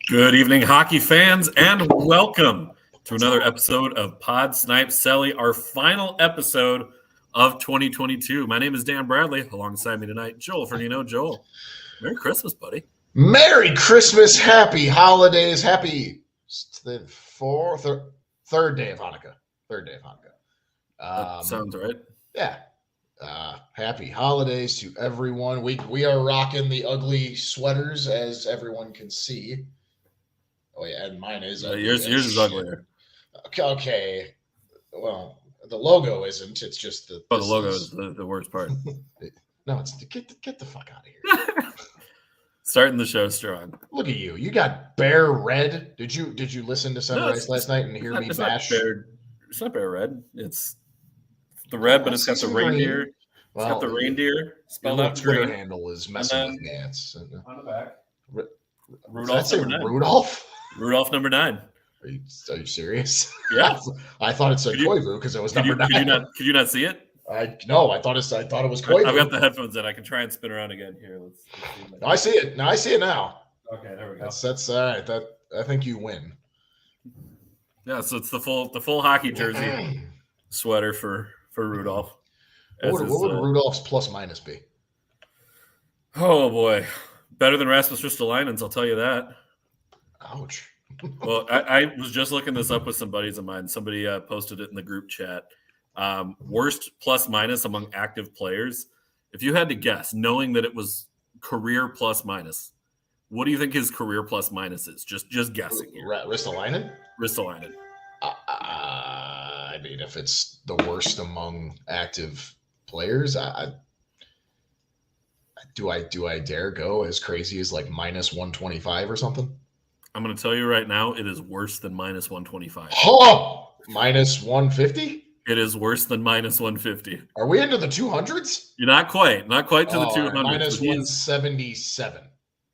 Good evening, hockey fans, and welcome to another episode of Pod Snipe Celly, our final episode of 2022. My name is Dan Bradley. Alongside me tonight, Joel Fernino. Joel, Merry Christmas, buddy. Merry Christmas, happy holidays, happy the third day of Hanukkah. That sounds right. Yeah. Happy holidays to everyone. We are rocking the ugly sweaters, as everyone can see. Oh yeah, and mine is ugly. Yours is uglier. Okay. Well, the logo isn't. It's just the. The logo is the worst part. No, it's get the fuck out of here. Starting the show strong. Look at you. You got bear red. Did you listen to Sunrise last night and hear me bash? It's not bear red. It's the red, but it's got the reindeer. It's got the reindeer spelled out Twitter green. handle is messing with Nance. On the back. Rudolph number 9. Rudolph number 9. Are you serious? Yeah. I thought it said Koivu because it was number 9. Could you not see it? I thought it was Koivu. I've got the headphones in. I can try and spin around again here. Let's see. I see it. Now I see it now. Okay, there we go. That's all right. I think you win. Yeah, so it's the full hockey jersey sweater for Rudolph. What would Rudolph's plus minus be? Oh boy, better than Rasmus Ristolainen's, I'll tell you that. Ouch. Well, I was just looking this up with some buddies of mine. Somebody posted it in the group chat. Worst plus minus among active players. If you had to guess, knowing that it was career plus minus, what do you think his career plus minus is? Just guessing here. Ristolainen? Ristolainen. I mean, if it's the worst among active players, do I dare go as crazy as like minus 125 or something? I'm going to tell you right now, it is worse than minus 125. Oh, minus 150? It is worse than minus 150. Are we into the 200s? You're not quite to the 200s. Minus 177.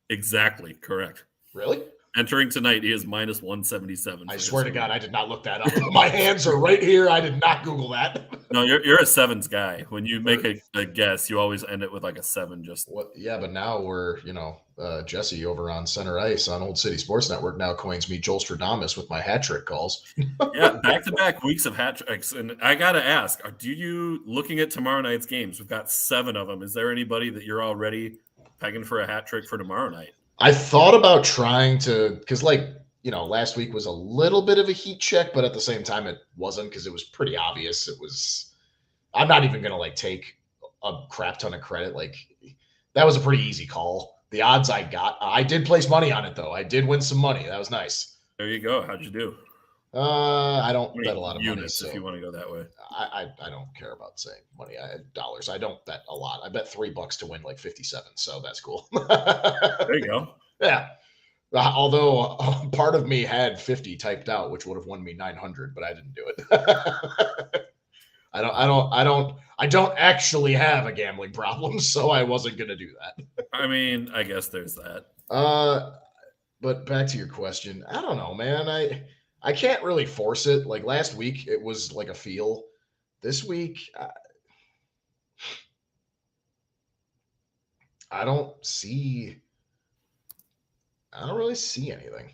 Exactly, correct. Really? Entering tonight, he is minus 177. I swear to God, I did not look that up. My hands are right here. I did not Google that. No, you're a sevens guy. When you make a guess, you always end it with like a 7. Just what? Yeah, but now we're Jesse over on Center Ice on Old City Sports Network now coins me Joel Stradamus with my hat trick calls. Yeah, back-to-back weeks of hat tricks, and I gotta ask: do you looking at tomorrow night's games? We've got 7 of them. Is there anybody that you're already pegging for a hat trick for tomorrow night? I thought about trying to, because last week was a little bit of a heat check, but at the same time it wasn't because it was pretty obvious. I'm not even going to take a crap ton of credit. That was a pretty easy call. The odds I got, I did place money on it though. I did win some money. That was nice. There you go. How'd you do? I don't bet a lot of units money. If you want to go that way. I don't care about saying money. Dollars. I don't bet a lot. I bet $3 to win 57. So that's cool. There you go. Yeah. Although part of me had 50 typed out, which would have won me 900, but I didn't do it. I don't actually have a gambling problem, so I wasn't going to do that. I mean, I guess there's that. But back to your question. I don't know, man. I can't really force it. Like last week, it was like a feel. This week, I don't really see anything.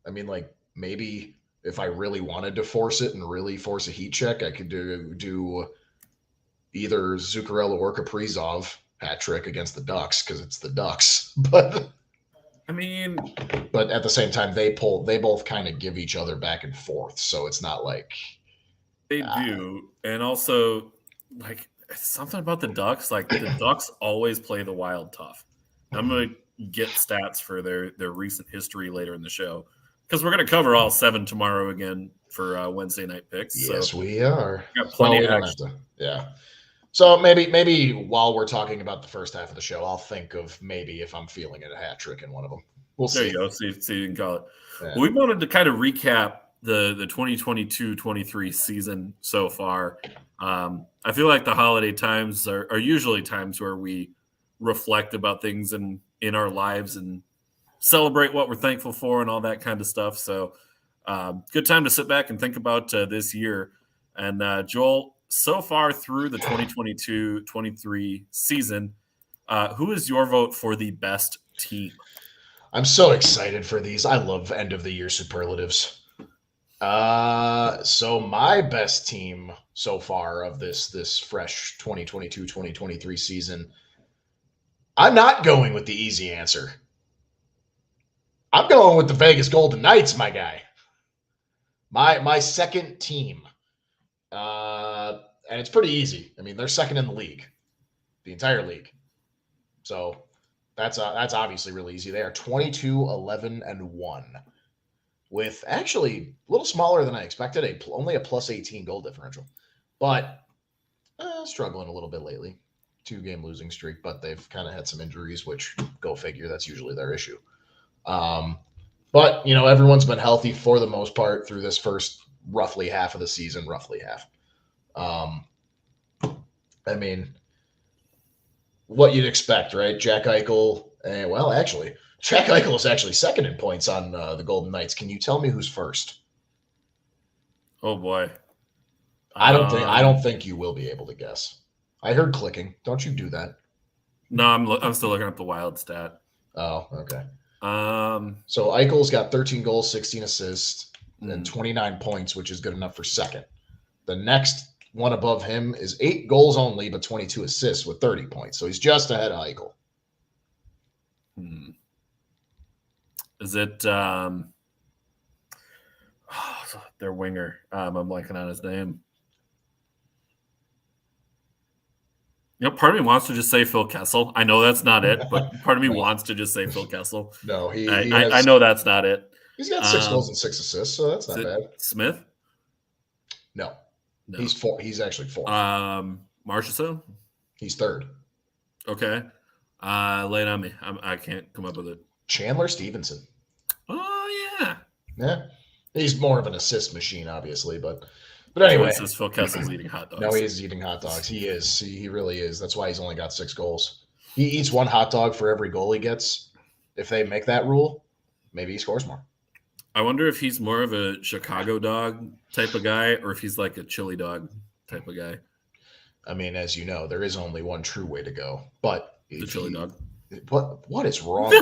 I mean, maybe if I really wanted to force it and really force a heat check, I could do either Zuccarello or Kaprizov hat trick against the Ducks because it's the Ducks. But I mean, but at the same time, they both kind of give each other back and forth, so it's not like they do. And also, something about the Ducks, the Ducks always play the Wild tough. I'm gonna get stats for their recent history later in the show because we're gonna cover all 7 tomorrow again for Wednesday night picks. Yes, so we are. Got plenty of action. Yeah. So maybe while we're talking about the first half of the show, I'll think of maybe if I'm feeling it a hat trick in one of them. We'll see. There you go. See you can call it. Yeah. We wanted to kind of recap the 2022-23 season so far. I feel like the holiday times are usually times where we reflect about things in our lives and celebrate what we're thankful for and all that kind of stuff. So good time to sit back and think about this year. And Joel, so far through the 2022-23 season, who is your vote for the best team? I'm so excited for these. I love end of the year superlatives. So my best team so far of this fresh 2022-2023 season, I'm not going with the easy answer. I'm going with the Vegas Golden Knights, my guy. My second team. And it's pretty easy. I mean, they're second in the league, the entire league. So that's obviously really easy. They are 22-11-1 with actually a little smaller than I expected, only a plus 18 goal differential, but struggling a little bit lately. 2-game losing streak, but they've kind of had some injuries, which go figure. That's usually their issue. But everyone's been healthy for the most part through this first roughly half of the season, roughly half. I mean, what you'd expect, right? Jack Eichel. Actually, Jack Eichel is actually second in points on the Golden Knights. Can you tell me who's first? Oh boy, I don't think you will be able to guess. I heard clicking. Don't you do that? No, I'm still looking up the wild stat. Oh, okay. So Eichel's got 13 goals, 16 assists, and 29 points, which is good enough for second. The next one above him is 8 goals only, but 22 assists with 30 points. So he's just ahead of Eichel. Is it their winger? I'm blanking on his name. Part of me wants to just say Phil Kessel. I know that's not it, but part of me wants to just say Phil Kessel. No, I know that's not it. He's got 6 goals and 6 assists, so that's not bad. Smith? No. He's four. He's actually fourth. Marchessault? He's third. Okay. Lay it on me. I can't come up with it. Chandler Stevenson. Oh, yeah. Yeah. He's more of an assist machine, obviously, but anyway. So Phil Kessel's eating hot dogs. No, he is eating hot dogs. He is. He really is. That's why he's only got 6 goals. He eats 1 hot dog for every goal he gets. If they make that rule, maybe he scores more. I wonder if he's more of a Chicago dog type of guy or if he's like a chili dog type of guy. I mean, as you know, there is only one true way to go. But the chili dog. What is wrong?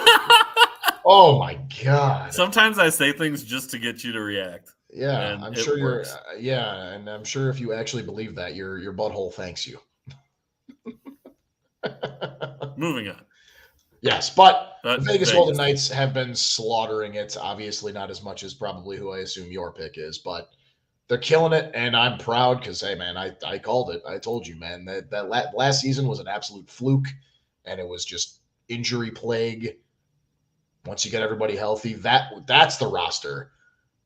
Oh my God! Sometimes I say things just to get you to react. Yeah, I'm sure you're. And I'm sure if you actually believe that, your butthole thanks you. Moving on. Yes, but the Vegas Golden Knights have been slaughtering it. Obviously, not as much as probably who I assume your pick is, but they're killing it, and I'm proud because, hey, man, I called it. I told you, man, that last season was an absolute fluke, and it was just injury plague. Once you get everybody healthy, that's the roster.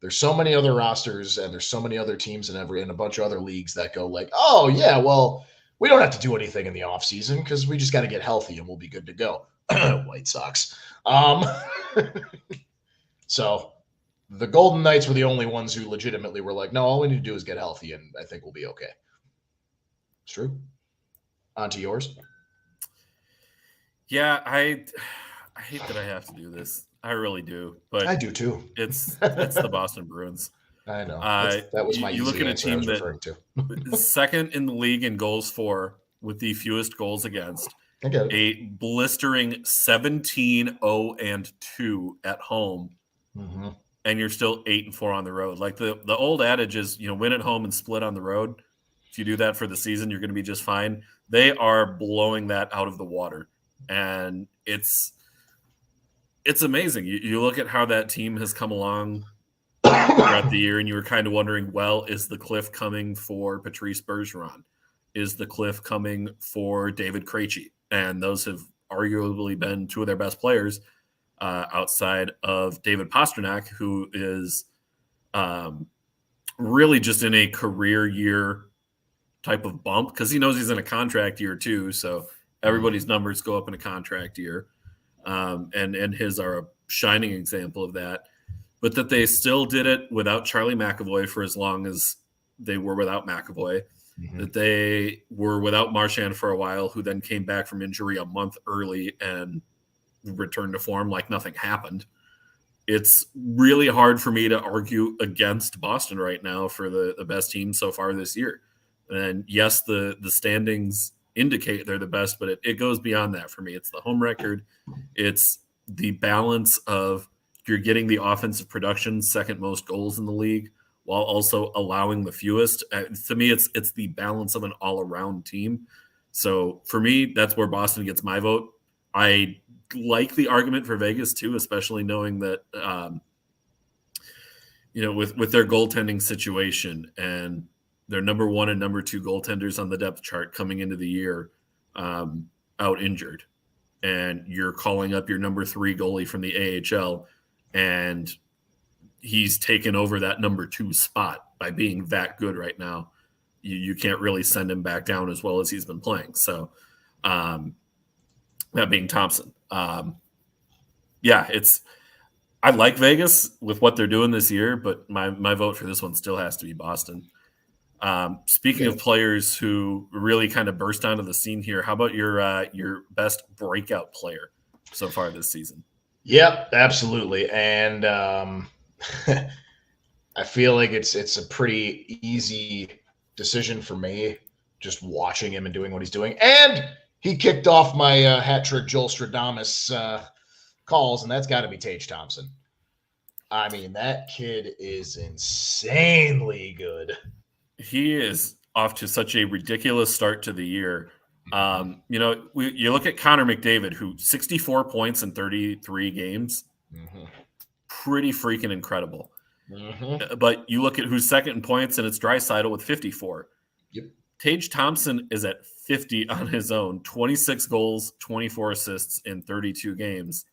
There's so many other rosters, and there's so many other teams in a bunch of other leagues that go like, oh, yeah, well, we don't have to do anything in the offseason because we just got to get healthy, and we'll be good to go. White Sox. So the Golden Knights were the only ones who legitimately were like, no, all we need to do is get healthy, and I think we'll be okay. It's true. On to yours. Yeah, I hate that I have to do this. I really do. But I do too. It's the Boston Bruins. I know. That was my easy answer. You look at a team that's second in the league in goals for with the fewest goals against. A blistering 17-0-2 at home, and you're still 8-4 on the road. Like the old adage is, win at home and split on the road. If you do that for the season, you're going to be just fine. They are blowing that out of the water, and it's amazing. You look at how that team has come along throughout the year, and you were kind of wondering, well, is the cliff coming for Patrice Bergeron? Is the cliff coming for David Krejci? And those have arguably been 2 of their best players outside of David Pastrnak, who is really just in a career year type of bump because he knows he's in a contract year too. So everybody's numbers go up in a contract year. And his are a shining example of that. But that they still did it without Charlie McAvoy for as long as they were without McAvoy. That they were without Marchand for a while, who then came back from injury a month early and returned to form like nothing happened. It's really hard for me to argue against Boston right now for the best team so far this year. And yes, the standings indicate they're the best, but it goes beyond that for me. It's the home record. It's the balance of you're getting the offensive production, second most goals in the league, while also allowing the fewest. To me, it's the balance of an all around team. So for me, that's where Boston gets my vote. I like the argument for Vegas too, especially knowing that with their goaltending situation and their number one and number two goaltenders on the depth chart coming into the year out injured, and you're calling up your number three goalie from the AHL, and he's taken over that number two spot by being that good right now. You can't really send him back down as well as he's been playing. So that being Thompson. I like Vegas with what they're doing this year, but my vote for this one still has to be Boston. Speaking of players who really kind of burst onto the scene here, how about your best breakout player so far this season? Yep, absolutely. And I feel like it's a pretty easy decision for me just watching him and doing what he's doing. And he kicked off my hat trick Joel Stradamus calls, and that's got to be Tage Thompson. I mean, that kid is insanely good. He is off to such a ridiculous start to the year. You look at Connor McDavid, who 64 points in 33 games, pretty freaking incredible. But you look at who's second in points, and it's Draisaitl with 54. Yep. Tage Thompson is at 50 on his own, 26 goals, 24 assists in 32 games.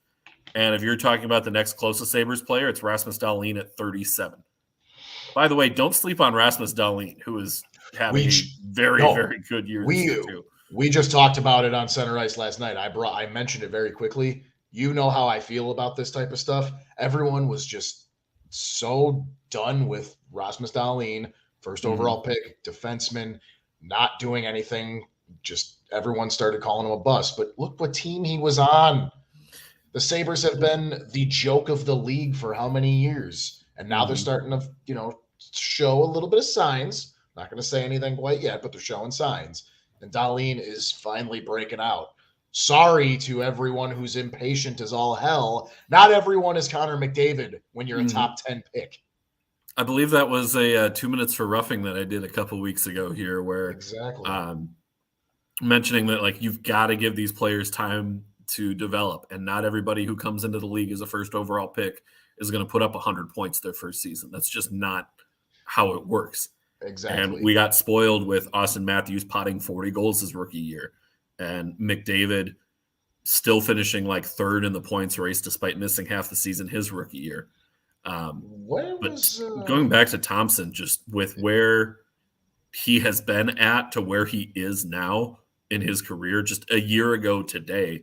And if you're talking about the next closest Sabres player, it's Rasmus Dahlin at 37. By the way, don't sleep on Rasmus Dahlin, who is having a very good year this year too. We just talked about it on Center Ice last night. I mentioned it very quickly. You know how I feel about this type of stuff. Everyone was just so done with Rasmus Dahlin, first overall pick, defenseman, not doing anything. Just everyone started calling him a bust. But look what team he was on. The Sabres have been the joke of the league for how many years? And now they're starting to, show a little bit of signs. Not going to say anything quite yet, but they're showing signs. And Dahlin is finally breaking out. Sorry to everyone who's impatient as all hell. Not everyone is Connor McDavid when you're a top 10 pick. I believe that was a 2 minutes for roughing that I did a couple weeks ago here, where mentioning that you've got to give these players time to develop, and not everybody who comes into the league as a first overall pick is going to put up 100 points their first season. That's just not how it works. Exactly. And we got spoiled with Austin Matthews potting 40 goals his rookie year, and McDavid still finishing third in the points race despite missing half the season his rookie year. Going back to Thompson, just with where he has been at to where he is now in his career, just a year ago today,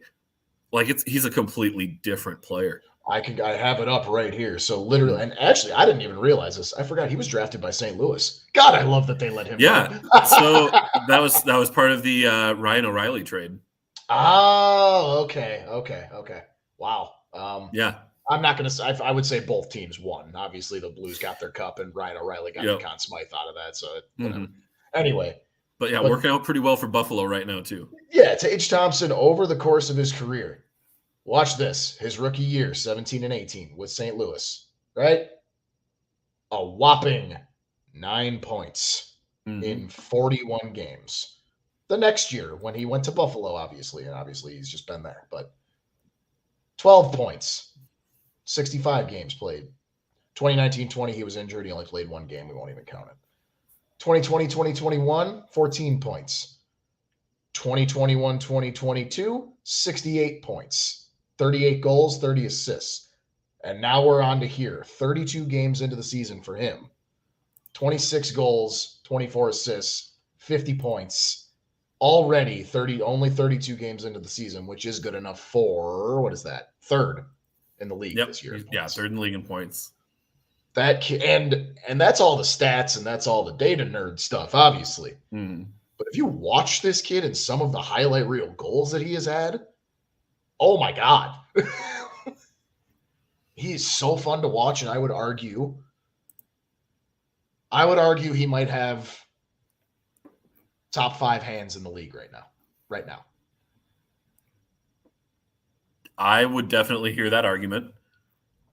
he's a completely different player. I have it up right here. So literally, and actually, I didn't even realize this. I forgot he was drafted by St. Louis. God, I love that they let him. Yeah. So that was part of the Ryan O'Reilly trade. Oh, okay. Wow. Yeah. I'm not going to say. I would say both teams won. Obviously, the Blues got their cup, and Ryan O'Reilly got the Conn Smythe out of that. So whatever. Anyway. But working out pretty well for Buffalo right now too. Yeah, Tage Thompson over the course of his career. Watch this. His rookie year, 17 and 18 with St. Louis, right? A whopping 9 points in 41 games. The next year when he went to Buffalo, obviously he's just been there, but 12 points, 65 games played. 2019-20, he was injured. He only played one game. We won't even count it. 2020-2021, 14 points. 2021-2022, 68 points. 38 goals, 30 assists. And now we're on to here. 32 games into the season for him. 26 goals, 24 assists, 50 points. Already only 32 games into the season, which is good enough for, what is that? Third in the league this year. Yeah, third in the league in points. And that's all the stats and that's all the data nerd stuff, obviously. But if you watch this kid and some of the highlight reel goals that he has had, oh my God. He is so fun to watch, and I would argue he might have top 5 hands in the league right now. I would definitely hear that argument.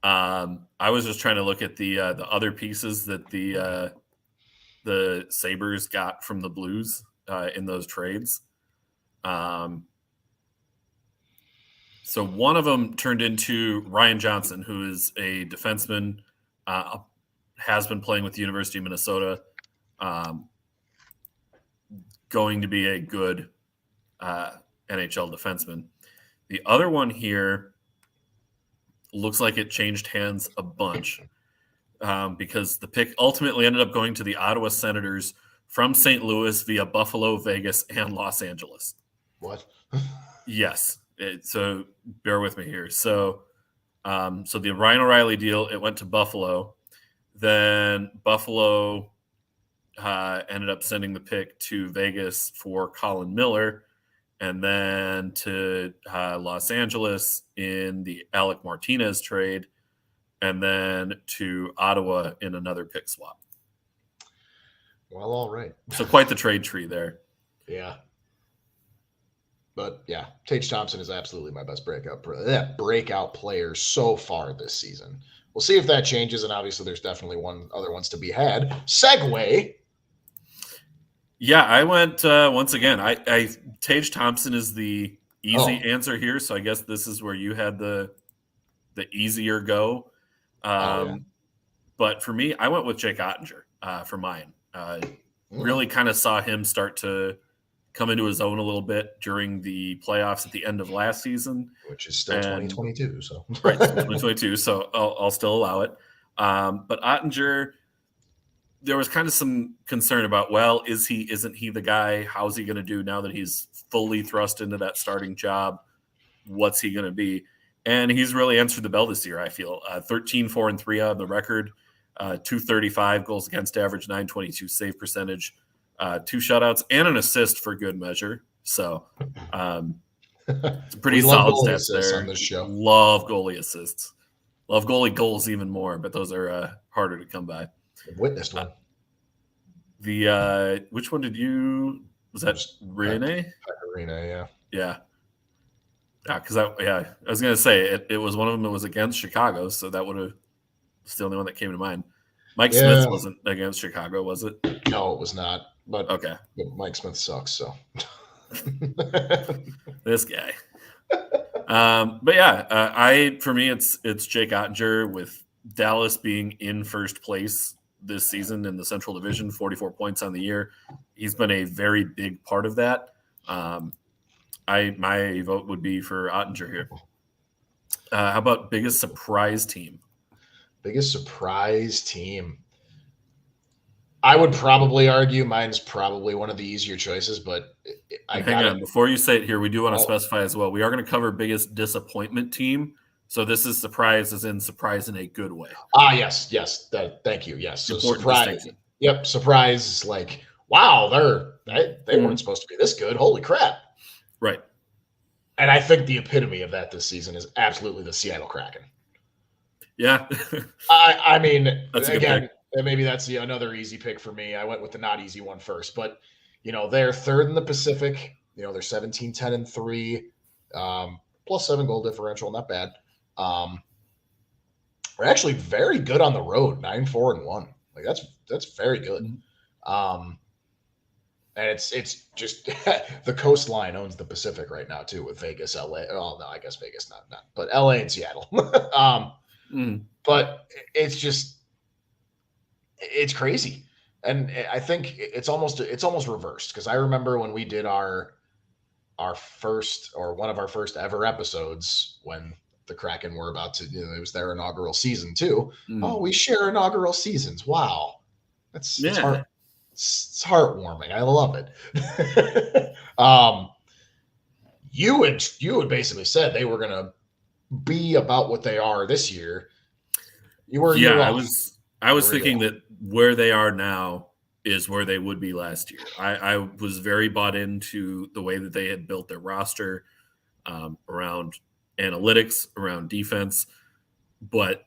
I was just trying to look at the other pieces that the Sabres got from the Blues in those trades. So one of them turned into Ryan Johnson, who is a defenseman, has been playing with the University of Minnesota, going to be a good NHL defenseman. The other one here looks like it changed hands a bunch because the pick ultimately ended up going to the Ottawa Senators from St. Louis via Buffalo, Vegas, and Los Angeles. What? Yes. So bear with me here. So the Ryan O'Reilly deal, it went to Buffalo. Then Buffalo ended up sending the pick to Vegas for Colin Miller, and then to Los Angeles in the Alec Martinez trade, and then to Ottawa in another pick swap. Well, all right. So quite the trade tree there. Yeah. But yeah, Tage Thompson is absolutely my best breakout player so far this season. We'll see if that changes, and obviously there's definitely other ones to be had. Segue. Yeah, I went once again. I Tage Thompson is the easy answer here, so I guess this is where you had the easier go. But for me, I went with Jake Ottinger for mine. Really kind of saw him start to come into his own a little bit during the playoffs at the end of last season, which is still 2022. So right, 2022. So I'll still allow it. But Ottinger, there was kind of some concern about, well, isn't he the guy? How's he going to do now that he's fully thrust into that starting job? What's he going to be? And he's really answered the bell this year, I feel. 13-4-3 on the record, 235 goals against average, 922 save percentage, 2 shutouts, and an assist for good measure. So it's a pretty solid stats there. On this show. Love goalie assists. Love goalie goals even more, but those are harder to come by. I've witnessed one. Which one did you? Was that Rene? Rene, yeah. Yeah. Yeah, because I was gonna say it was one of them that was against Chicago, so that would have. It's the only one that came to mind. Mike Smith wasn't against Chicago, was it? No, it was not. But okay, but Mike Smith sucks. So this guy. But yeah, for me it's Jake Ottinger, with Dallas being in first place this season in the Central Division, 44 points on the year. He's been a very big part of that. My vote would be for Ottinger here. How about biggest surprise team? Biggest surprise team. I would probably argue mine's probably one of the easier choices, but hang on. Before you say it here, we do want to specify as well. We are going to cover biggest disappointment team. So this is surprise as in surprise in a good way. Yes. Thank you. Yes. So surprise. Yep. Surprise is like, wow, they weren't supposed to be this good. Holy crap. Right. And I think the epitome of that this season is absolutely the Seattle Kraken. Yeah. I mean, that's again, maybe that's another easy pick for me. I went with the not easy one first, but they're third in the Pacific. They're 17-10-3, plus 7 goal differential. Not bad. We're actually very good on the road, 9-4-1. Like that's very good. And it's just the coastline owns the Pacific right now too, with Vegas, LA. Oh no, I guess Vegas not, but LA and Seattle. But it's crazy, and I think it's almost reversed, because I remember when we did our first, or one of our first ever episodes, when the Kraken were about to, it was their inaugural season too. Oh, we share inaugural seasons. Wow, it's heartwarming. I love it. You had basically said they were gonna be about what they are this year. You were I was thinking that where they are now is where they would be last year. I was very bought into the way that they had built their roster around analytics, around defense, but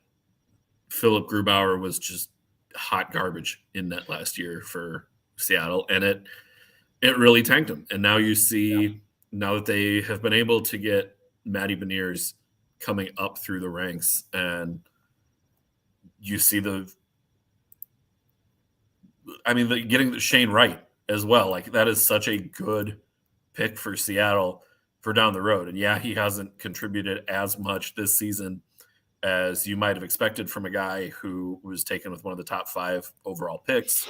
Philip Grubauer was just hot garbage in net last year for Seattle, and it really tanked them. And now you see, now that they have been able to get Matty Beniers coming up through the ranks, and you see getting the Shane Wright as well. Like that is such a good pick for Seattle for down the road. And yeah, he hasn't contributed as much this season as you might have expected from a guy who was taken with one of the top 5 overall picks.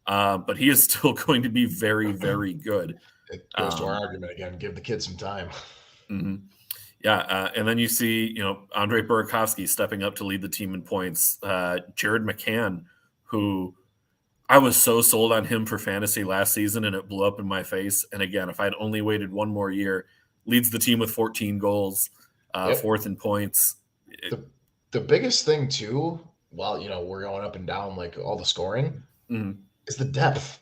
But he is still going to be very, very good. It goes to our argument again. Give the kid some time. Mm-hmm. Yeah, and then you see, Andre Burakovsky stepping up to lead the team in points. Jared McCann, who I was so sold on him for fantasy last season, and it blew up in my face. And again, if I'd only waited one more year, leads the team with 14 goals, 4th in points. The biggest thing too, while we're going up and down like all the scoring, is the depth.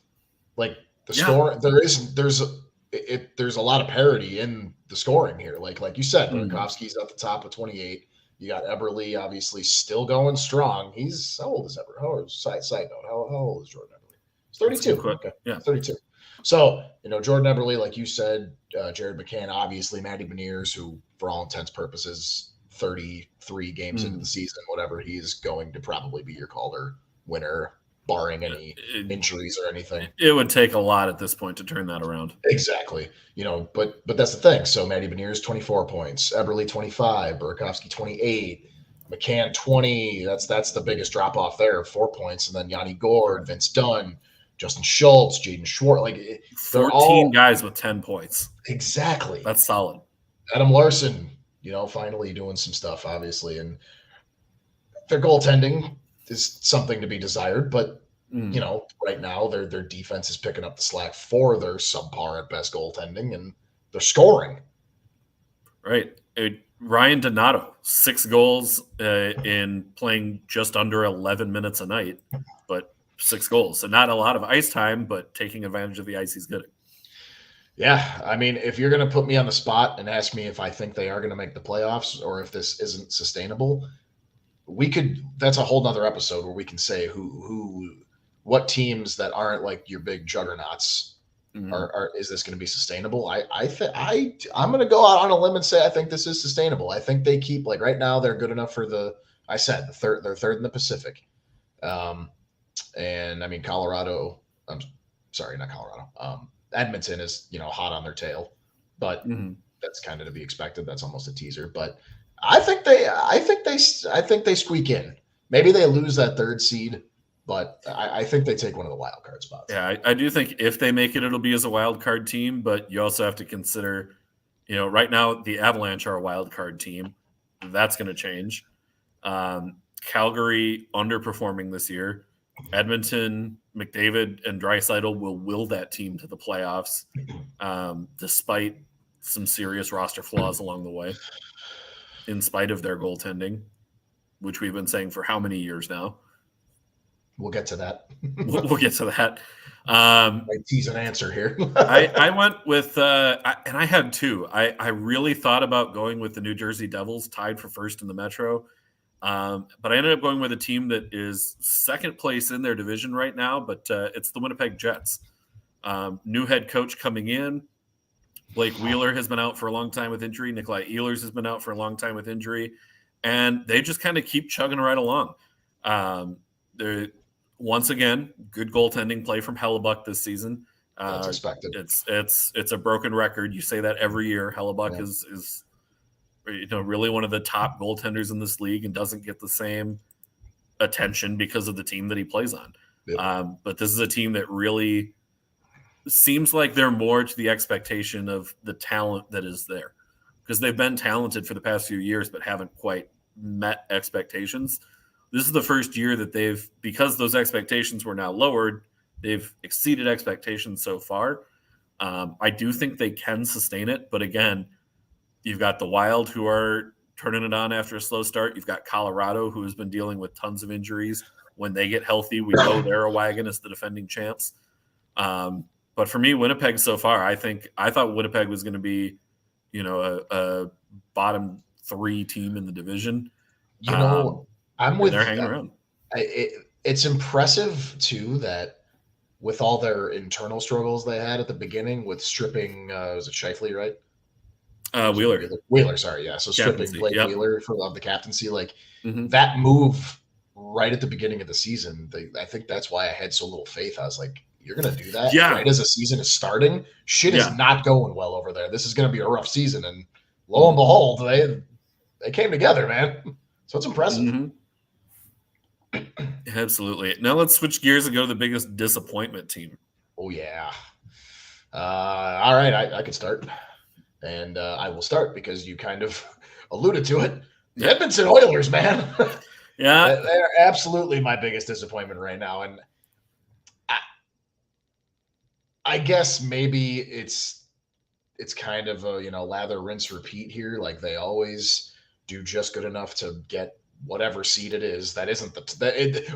Like the score, there's a lot of parity in the scoring here. Like you said, Burakovsky's at the top of 28. You got Eberle, obviously, still going strong. How old is Eberle? Side note, how old is Jordan Eberle? He's 32. Okay, yeah, 32. So, Jordan Eberle, like you said, Jared McCann, obviously, Matty Beniers, who, for all intents and purposes, 33 games into the season, whatever, he's going to probably be your Calder winner, barring any injuries or anything. It would take a lot at this point to turn that around. Exactly. But that's the thing. So Matty Beniers, 24 points, Eberle 25, Burakovsky 28, McCann 20. That's the biggest drop off there, 4 points, and then Yanni Gourde, Vince Dunn, Justin Schultz, Jaden Schwartz. Like 14 guys with 10 points. Exactly. That's solid. Adam Larson, finally doing some stuff, obviously, and their goaltending is something to be desired, but right now their defense is picking up the slack for their subpar at best goaltending, and they're scoring. Right. Ryan Donato, 6 goals in playing just under 11 minutes a night, but 6 goals. So not a lot of ice time, but taking advantage of the ice he's getting. Yeah, I mean, if you're going to put me on the spot and ask me if I think they are going to make the playoffs or if this isn't sustainable, that's a whole nother episode where we can say what teams that aren't like your big juggernauts is this going to be sustainable? I'm going to go out on a limb and say I think this is sustainable. I think they keep, like, right now they're good enough for they're third in the Pacific. And I mean, Colorado, I'm sorry, not Colorado. Edmonton is, hot on their tail, but that's kind of to be expected. That's almost a teaser, but I think they squeak in. Maybe they lose that 3rd seed, but I think they take one of the wild card spots. Yeah, I do think if they make it, it'll be as a wild card team, but you also have to consider, right now the Avalanche are a wild card team. That's going to change. Calgary underperforming this year. Edmonton, McDavid, and Draisaitl will will that team to the playoffs, despite some serious roster flaws along the way, in spite of their goaltending, which we've been saying for how many years now. We'll get to that. We'll get to that. I tease an answer here. I went with, and I had 2. I really thought about going with the New Jersey Devils, tied for 1st in the Metro. But I ended up going with a team that is 2nd place in their division right now, but it's the Winnipeg Jets. New head coach coming in. Blake Wheeler has been out for a long time with injury. Nikolai Ehlers has been out for a long time with injury. And they just kind of keep chugging right along. They're, once again, good goaltending play from Hellebuck this season. That's expected. It's a broken record. You say that every year. Hellebuck is really one of the top goaltenders in this league and doesn't get the same attention because of the team that he plays on. Yep. But this is a team that really seems like they're more to the expectation of the talent that is there, because they've been talented for the past few years but haven't quite met expectations. This is the first year that because those expectations were now lowered, they've exceeded expectations so far. I do think they can sustain it, but again, you've got the Wild, who are turning it on after a slow start. You've got Colorado, who has been dealing with tons of injuries. When they get healthy, we know they're a wagon as the defending champs. But for me, Winnipeg so far, I thought Winnipeg was going to be, a bottom 3 team in the division. I'm with. They're hanging around. It's impressive too that with all their internal struggles they had at the beginning with stripping, was it Scheifele, right? Wheeler. Wheeler, sorry, yeah. So stripping Captaincy, Blake yep. Wheeler of the captaincy, that move right at the beginning of the season. I think that's why I had so little faith. I was like, you're going to do that right as the season is starting? Shit is not going well over there. This is going to be a rough season. And lo and behold, they came together, man. So it's impressive. Absolutely. Now let's switch gears and go to the biggest disappointment team. Oh, yeah. All right, I can start. And I will start because you kind of alluded to it. The Edmonton Oilers, man. Yeah. They're absolutely my biggest disappointment right now. And I guess maybe it's kind of a, lather, rinse, repeat here. Like they always do just good enough to get whatever seed it is that isn't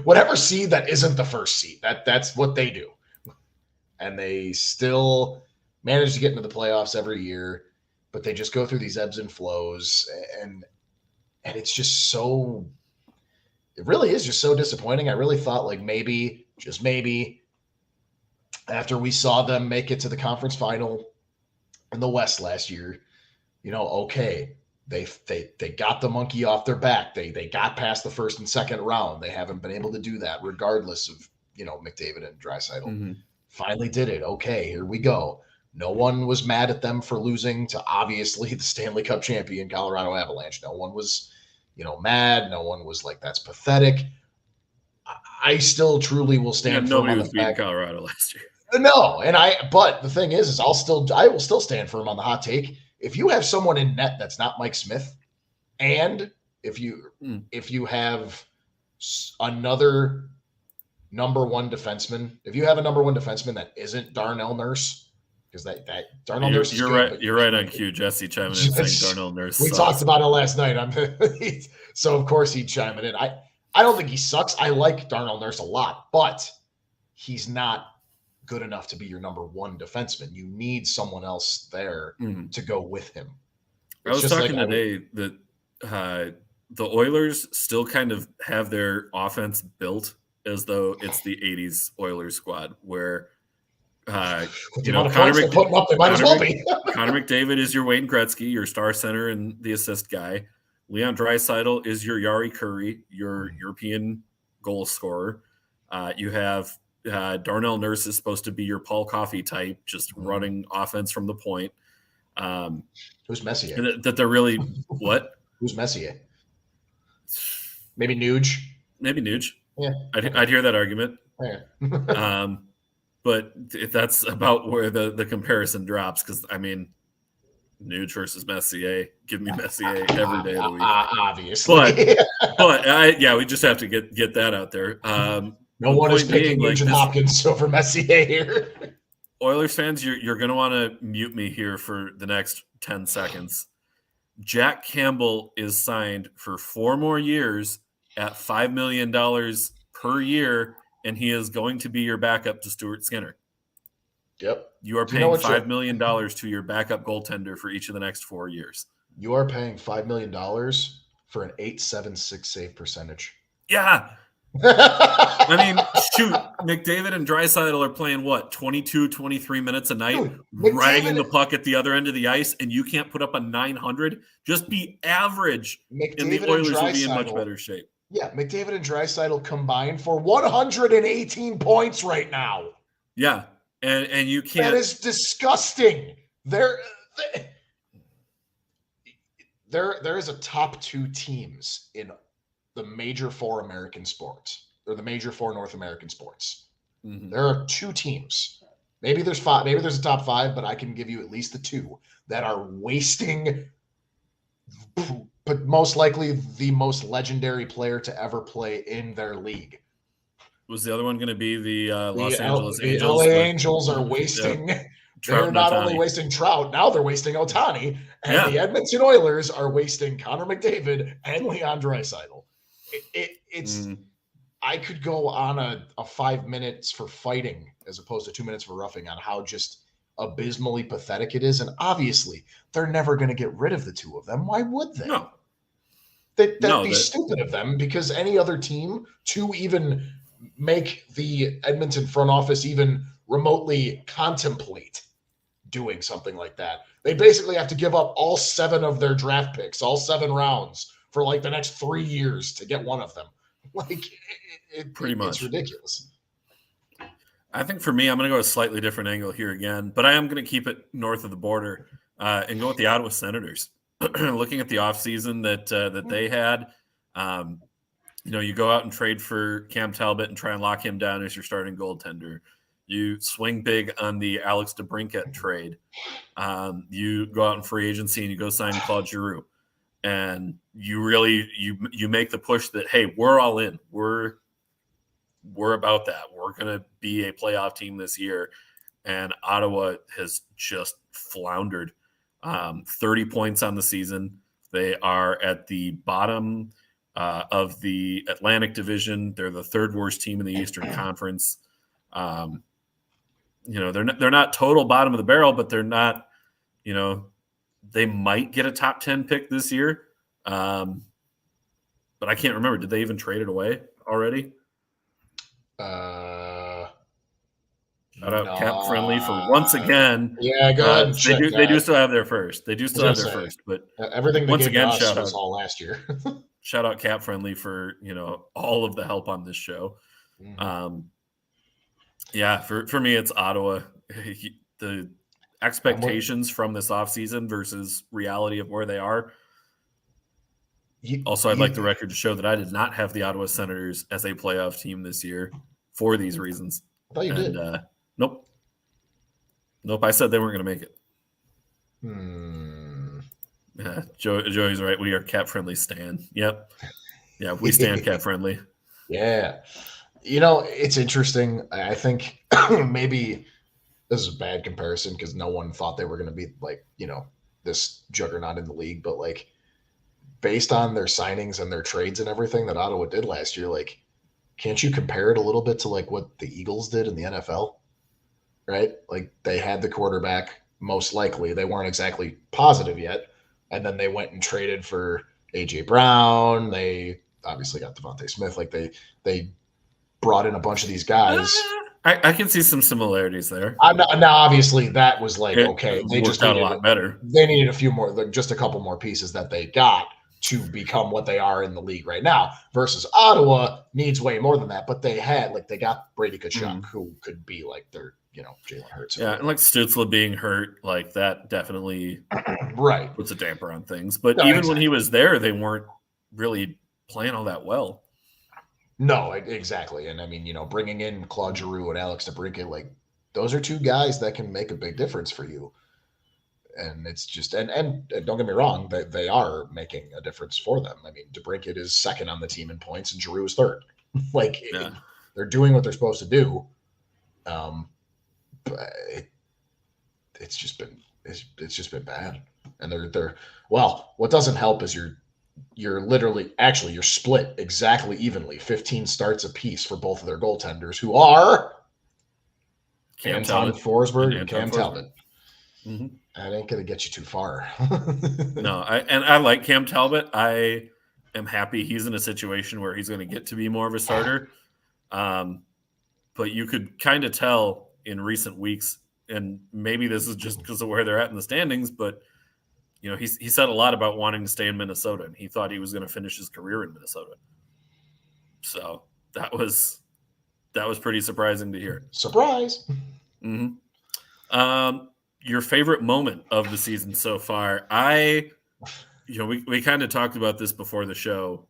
whatever seed that isn't the first seed. That's what they do. And they still manage to get into the playoffs every year, but they just go through these ebbs and flows, and it's just so, it really is just so disappointing. I really thought like maybe, just maybe, after we saw them make it to the conference final in the West last year, okay, they got the monkey off their back. They got past the first and second round. They haven't been able to do that regardless of, McDavid and Draisaitl. Finally did it. Okay, here we go. No one was mad at them for losing to obviously the Stanley Cup champion Colorado Avalanche. No one was, mad. No one was like, that's pathetic. I still truly will stand firm nobody on was the beating fact. Colorado last year. No, but the thing is I will still stand firm on the hot take. If you have someone in net that's not Mike Smith, and if you have another number one defenseman, if you have a number one defenseman that isn't Darnell Nurse, because that Darnell Nurse is you're good, right. You're right on cue. Jesse chiming in saying Darnell Nurse. We talked about it last night. So of course he'd chime it in. I don't think he sucks. I like Darnell Nurse a lot, but he's not good enough to be your number one defenseman. You need someone else there to go with him. I was talking today that the Oilers still kind of have their offense built as though it's the 80s Oilers squad where Connor McDavid is your Wayne Gretzky, your star center and the assist guy. Leon Draisaitl is your Yari Curry, your European goal scorer. You have Darnell Nurse is supposed to be your Paul Coffey type, just running offense from the point. Who's Messier? That they're really what? Who's Messier? Maybe Nuge. Yeah, I'd hear that argument. Yeah. But that's about where the comparison drops, because I mean, Nuge versus Messier. Give me Messier every day of the week. Obviously, but we just have to get that out there. No one is picking Nugent Hopkins over Messier here. Oilers fans, you're going to want to mute me here for the next 10 seconds. Jack Campbell is signed for 4 more years at $5 million per year, and he is going to be your backup to Stuart Skinner. Yep. You are paying $5 million to your backup goaltender for each of the next 4 years. You are paying $5 million for an .876 save percentage. Yeah. I mean, shoot, McDavid and Draisaitl are playing 22, 23 minutes a night, riding the puck at the other end of the ice, and you can't put up a 900. Just be average, and the Oilers will be in much better shape. Yeah, McDavid and Draisaitl combined for 118 points right now. Yeah, and you can't. That is disgusting. There is a top 2 teams in the major 4 American sports, or the major 4 North American sports. There are 2 teams. Maybe there's 5. Maybe there's a top 5, but I can give you at least the 2 that are wasting, but most likely the most legendary player to ever play in their league. Was the other one going to be the Los Angeles Angels? The LA Angels are wasting. They're not only wasting Trout, now they're wasting Ohtani. And the Edmonton Oilers are wasting Connor McDavid and Leon Draisaitl. It's I could go on a 5 minutes for fighting as opposed to 2 minutes for roughing on how just abysmally pathetic it is. And obviously, they're never going to get rid of the 2 of them. Why would they? No. That'd be stupid of them, because any other team to even make the Edmonton front office even remotely contemplate doing something like that. They basically have to give up all 7 of their draft picks, all 7 rounds for like the next 3 years to get one of them. Like Pretty much. It's ridiculous. I think for me, I'm going to go a slightly different angle here again, but I am going to keep it north of the border and go with the Ottawa Senators. Looking at the offseason that they had, you go out and trade for Cam Talbot and try and lock him down as your starting goaltender. You swing big on the Alex DeBrincat trade. You go out in free agency and you go sign Claude Giroux. And you really you make the push that, hey, we're all in. We're about that. We're going to be a playoff team this year. And Ottawa has just floundered. 30 points on the season. They are at the bottom of the Atlantic Division. They're the 3rd worst team in the Eastern Conference. They're not total bottom of the barrel, but they're not, they might get a top 10 pick this year. But I can't remember. Did they even trade it away already? Shout out Cap Friendly for once again. Yeah, go ahead and check they do still have their first. They do still have their first, but everything they once gave again, us shout was out all last year. Shout out Cap Friendly for all of the help on this show. Mm-hmm. For me, it's Ottawa. The expectations from this offseason versus reality of where they are. Also, I'd like the record to show that I did not have the Ottawa Senators as a playoff team this year for these reasons. I thought you did. Nope. I said they weren't going to make it. Yeah, Joey's right. We are Cap Friendly stan. Yep. Yeah, we stand Cap Friendly. Yeah. It's interesting. I think maybe this is a bad comparison because no one thought they were going to be like, this juggernaut in the league. But like, based on their signings and their trades and everything that Ottawa did last year, like, can't you compare it a little bit to like what the Eagles did in the NFL? Right? Like they had the quarterback, most likely. They weren't exactly positive yet. And then they went and traded for A.J. Brown. They obviously got Devontae Smith. Like they brought in a bunch of these guys. I can see some similarities there. Now, obviously, that was like, okay. They just got a lot better. They needed a few more, like just a couple more pieces that they got to become what they are in the league right now. Versus Ottawa needs way more than that. But they got Brady Tkachuk, who could be like their, Jalen Hurts. Yeah, and like Stützle being hurt, like that definitely right puts a damper on things. But even when he was there, they weren't really playing all that well. No, exactly. And I mean, bringing in Claude Giroux and Alex DeBrincat, like those are 2 guys that can make a big difference for you. And it's just, and don't get me wrong, they are making a difference for them. I mean, DeBrincat is 2nd on the team in points and Giroux is 3rd. They're doing what they're supposed to do. But it's just been bad. And they're what doesn't help is you're split exactly evenly, 15 starts apiece for both of their goaltenders, who are Anton Forsberg and Cam Talbot. Mm-hmm. That ain't going to get you too far. No, I like Cam Talbot. I am happy he's in a situation where he's going to get to be more of a starter. But you could kind of tell in recent weeks, and maybe this is just because of where they're at in the standings, but he said a lot about wanting to stay in Minnesota, and he thought he was going to finish his career in Minnesota. So that was pretty surprising to hear. Surprise. Mm-hmm. Your favorite moment of the season so far? We kind of talked about this before the show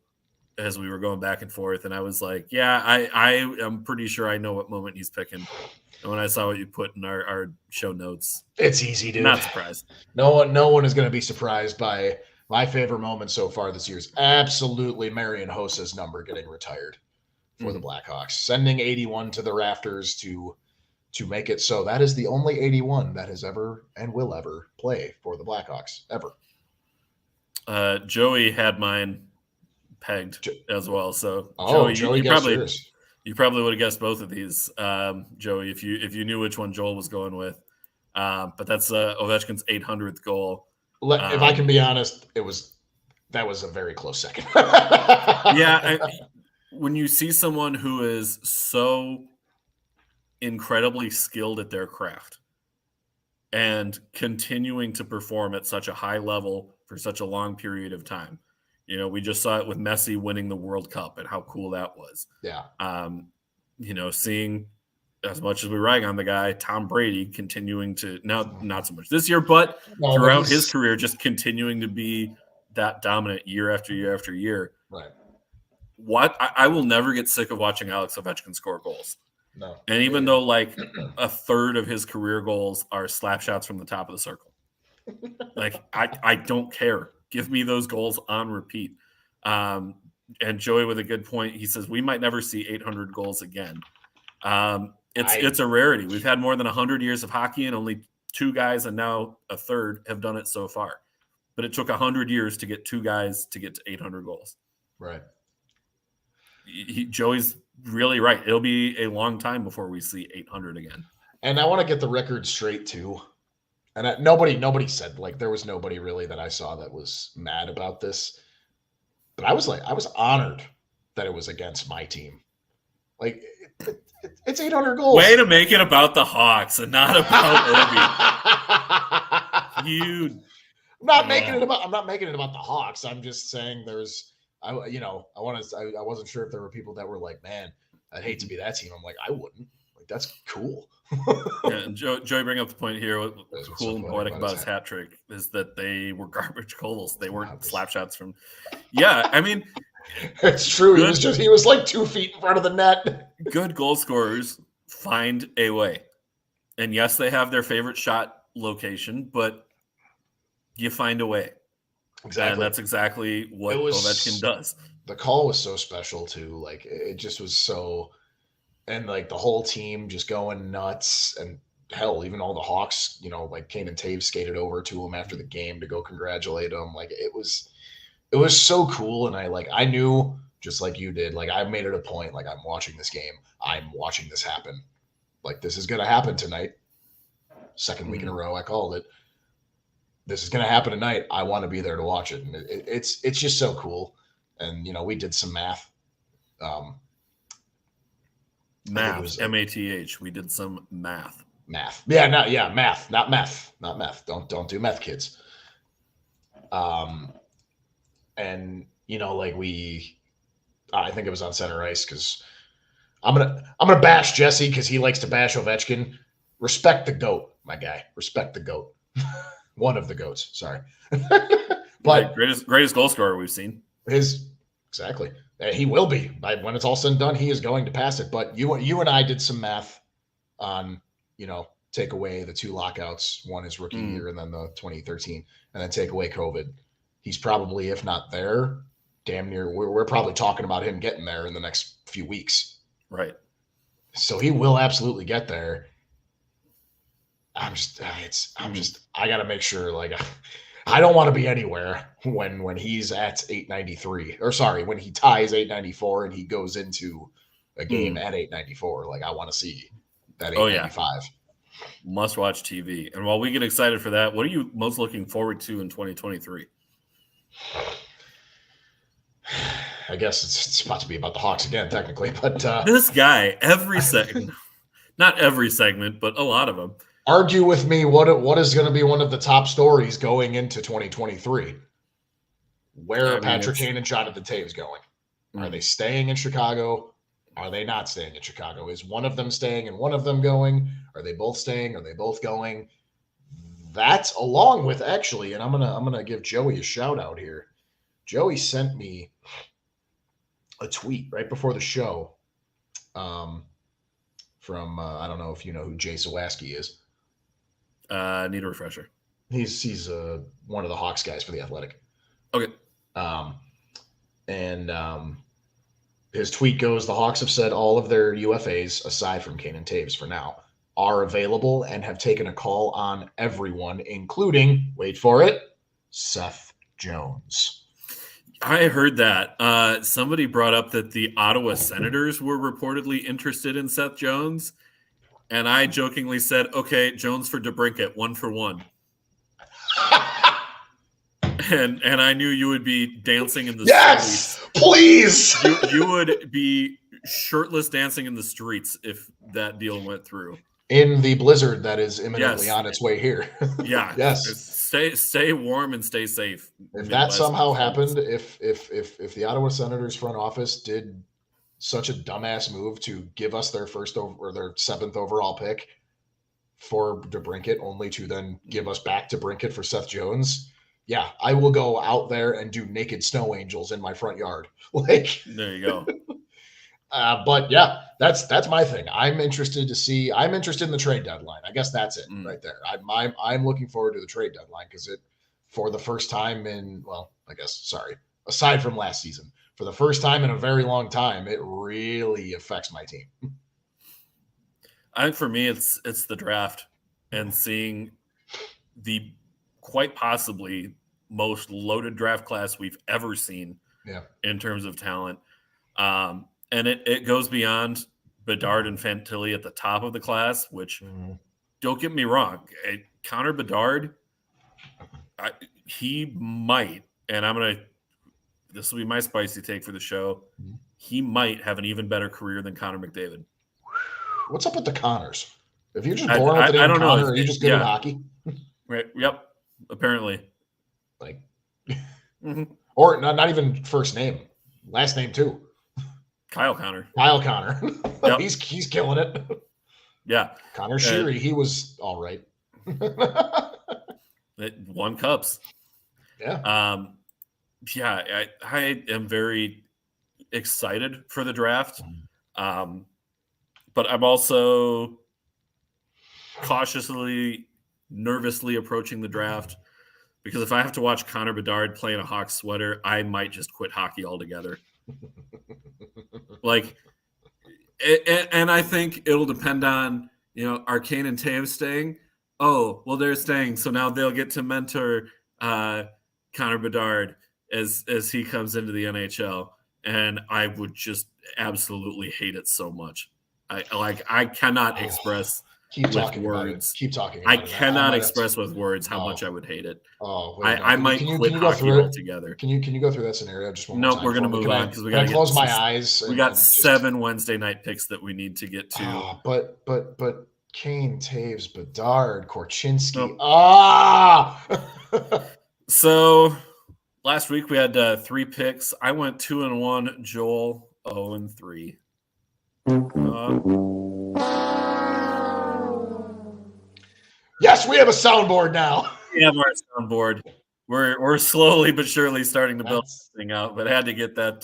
as we were going back and forth, and I was like, yeah, I am pretty sure I know what moment he's picking. And when I saw what you put in our show notes, it's easy, dude. Not surprised. No one is going to be surprised by my favorite moment so far this year. Is absolutely Marian Hossa's number getting retired for the Blackhawks, sending 81 to the rafters to make it so. That is the only 81 that has ever and will ever play for the Blackhawks ever. Joey had mine pegged as well. So Joey you probably would have guessed both of these, Joey, if you knew which one Joel was going with. But that's Ovechkin's 800th goal. If I can be honest, that was a very close second. When you see someone who is so incredibly skilled at their craft, and continuing to perform at such a high level for such a long period of time. We just saw it with Messi winning the World Cup and how cool that was. Yeah. Seeing, as much as we rag on the guy, Tom Brady continuing to, now not so much this year, but throughout his career, just continuing to be that dominant year after year after year. Right. I will never get sick of watching Alex Ovechkin score goals. No. And even though like a third of his career goals are slap shots from the top of the circle, like I don't care. Give me those goals on repeat. And Joey with a good point. He says we might never see 800 goals again. It's a rarity. We've had more than 100 years of hockey, and only 2 guys, and now a third, have done it so far. But it took 100 years to get 2 guys to get to 800 goals. Right. Joey's really right. It'll be a long time before we see 800 again. And I want to get the record straight too. And nobody said, like, there was nobody really that I saw that was mad about this. But I was honored that it was against my team. Like, it's 800 goals. Way to make it about the Hawks and not about Obi. I'm not making it about the Hawks. I'm just saying I wasn't sure if there were people that were like, man, I'd hate to be that team. I'm like, I wouldn't. Like, that's cool. And Joey bring up the point here. What's cool and poetic about his hat trick is that they were garbage goals. They weren't slap shots from. Yeah, I mean, it's true. He was like 2 feet in front of the net. Good goal scorers find a way, and yes, they have their favorite shot location, but you find a way. Exactly, and that's exactly what Ovechkin does. The call was so special too. Like, it just was so. And like the whole team just going nuts, and hell, even all the Hawks, like Kane and Taves skated over to him after the game to go congratulate him. Like, it was so cool. And I knew, just like you did, like, I made it a point, like, I'm watching this game. I'm watching this happen. Like, this is going to happen tonight. Second week in a row, I called it. This is going to happen tonight. I want to be there to watch it. And it's just so cool. And, we did some math. Math, M-A-T-H. We did some math. Math. Yeah, math, not meth. Not meth. Don't do meth, kids. And I think it was on center ice because I'm gonna bash Jesse because he likes to bash Ovechkin. Respect the GOAT, my guy. Respect the GOAT. One of the GOATs, sorry. But greatest goal scorer we've seen. Exactly. He will be. When it's all said and done, he is going to pass it. But you and I did some math on, take away the 2 lockouts. One is rookie year and then the 2013, and then take away COVID. He's probably, if not there, damn near. We're probably talking about him getting there in the next few weeks. Right. So he will absolutely get there. I got to make sure, like, I don't want to be anywhere when he's at 893, or sorry, when he ties 894 and he goes into a game at 894. Like, I want to see that 895. Oh, yeah. Must watch TV. And while we get excited for that, what are you most looking forward to in 2023? I guess it's about to be about the Hawks again, technically, but this guy, every segment, not every segment, but a lot of them. Argue with me what is going to be one of the top stories going into 2023. Where are Patrick Kane and Jonathan Taves going? Are they staying in Chicago? Are they not staying in Chicago? Is one of them staying and one of them going? Are they both staying? Are they both going? That's along with, actually, and I'm gonna give Joey a shout out here. Joey sent me a tweet right before the show from I don't know if you know who Jay Sawaski is. Need a refresher. He's one of the Hawks guys for the Athletic. Okay. His tweet goes, the Hawks have said all of their UFAs, aside from Kane and Taves for now, are available and have taken a call on everyone, including, wait for it, Seth Jones. I heard that. Somebody brought up that the Ottawa Senators were reportedly interested in Seth Jones. And I jokingly said, okay, Jones for DeBrincat, 1 for 1. And I knew you would be dancing in the streets. Please. You would be shirtless dancing in the streets if that deal went through. in the blizzard that is imminently Yes. on its way here. Yeah. Yes. Stay warm and stay safe, If that Midwest somehow folks. happened, if the Ottawa Senators front office did such a dumbass move to give us their or their seventh overall pick for DeBrincat, only to then give us back DeBrincat for Seth Jones, yeah, I will go out there and do naked snow angels in my front yard. Like, There you go. but yeah, that's my thing. I'm interested in the trade deadline. I guess that's it right there. I'm looking forward to the trade deadline because it, for the first time in, well, I guess, sorry, aside from last season, for the first time in a very long time, it really affects my team. I think for me, it's the draft and seeing the quite possibly most loaded draft class we've ever seen in terms of talent. And it goes beyond Bedard and Fantilli at the top of the class, which don't get me wrong, Connor Bedard, he might, and this will be my spicy take for the show, he might have an even better career than Connor McDavid. What's up with the Connors? If you're just born with the name Connor, are you just good at hockey? Right. Yep. Apparently. Like, or not even first name, last name too. Kyle Connor. Yep. he's killing it. Yeah. Connor Sheary, he was all right. It won cups. Yeah. Yeah, I am very excited for the draft. But I'm also cautiously, nervously approaching the draft because if I have to watch Connor Bedard play in a Hawks sweater, I might just quit hockey altogether. Like, and I think it'll depend on, Arcane and Taves staying. Oh, well, they're staying, so now they'll get to mentor Connor Bedard as he comes into the NHL, and I would just absolutely hate it so much. I cannot express with words. Keep talking. I cannot express with words how much I would hate it. Oh, wait, no. I might quit hockey altogether. Can you go through that scenario just one more time? Nope, we're gonna move on because we got to close my eyes. We got 7 Wednesday night picks that we need to get to. But Kane, Taves, Bedard, Korchinski. Nope. So last week we had 3 picks. I went 2-1. Joel 0-3. Yes, we have a soundboard now. We have our soundboard. We're slowly but surely starting to build this thing out, but I had to get that.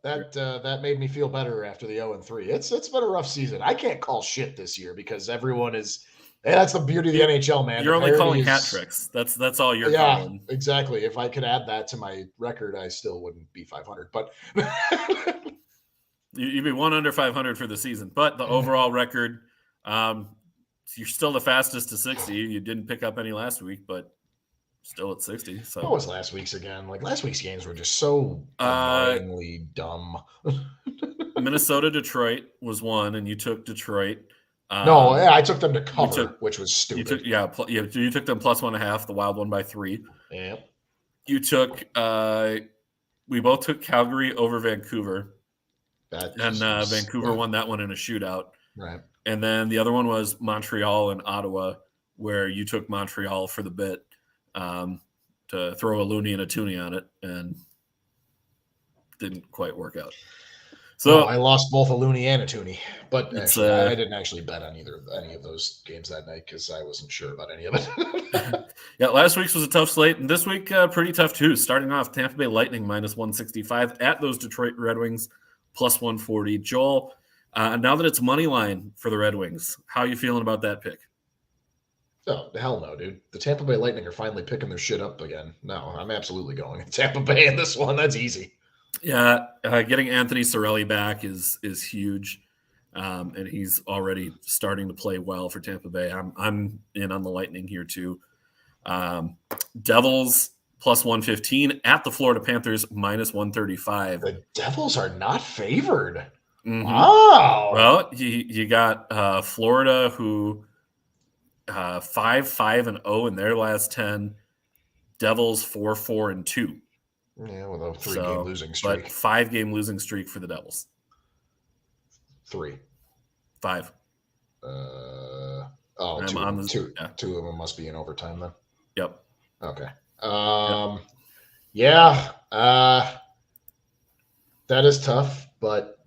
That made me feel better after the 0-3. It's been a rough season. I can't call shit this year because everyone is. And that's the beauty of the NHL, man. You're only calling hat tricks. That's all you're calling. Yeah, exactly. If I could add that to my record, I still wouldn't be 500. But you'd be 1 under 500 for the season. But the overall record, you're still the fastest to 60. You didn't pick up any last week, but still at 60. So what was last week's again? Like last week's games were just so annoyingly dumb. Minnesota, Detroit was 1, and you took Detroit. No, I took them to cover, which was stupid. You took them plus 1.5. The Wild won by 3. Yeah. You took. We both took Calgary over Vancouver, Vancouver won that one in a shootout. Right. And then the other one was Montreal and Ottawa, where you took Montreal for the bit to throw a loony and a toonie on it, and didn't quite work out. So I lost both a loony and a toonie, but actually, I didn't actually bet on any of those games that night because I wasn't sure about any of it. Yeah, last week's was a tough slate, and this week pretty tough too. Starting off, Tampa Bay Lightning minus 165 at those Detroit Red Wings plus 140. Joel, now that it's money line for the Red Wings, how are you feeling about that pick? Oh, hell no, dude. The Tampa Bay Lightning are finally picking their shit up again. No, I'm absolutely going Tampa Bay in this one. That's easy. Yeah, getting Anthony Cirelli back is huge, and he's already starting to play well for Tampa Bay. I'm in on the Lightning here too. Devils plus 115 at the Florida Panthers minus 135. The Devils are not favored. Mm-hmm. Wow. Well, you got Florida who 5-5-0 in their last 10. Devils 4-4-2. Yeah, with a 3-game losing streak. But 5-game losing streak for the Devils. 3. 5. I'm two on of them, the yeah. two of them must be in overtime then. Yep. Okay. Yep. Yeah. That is tough, but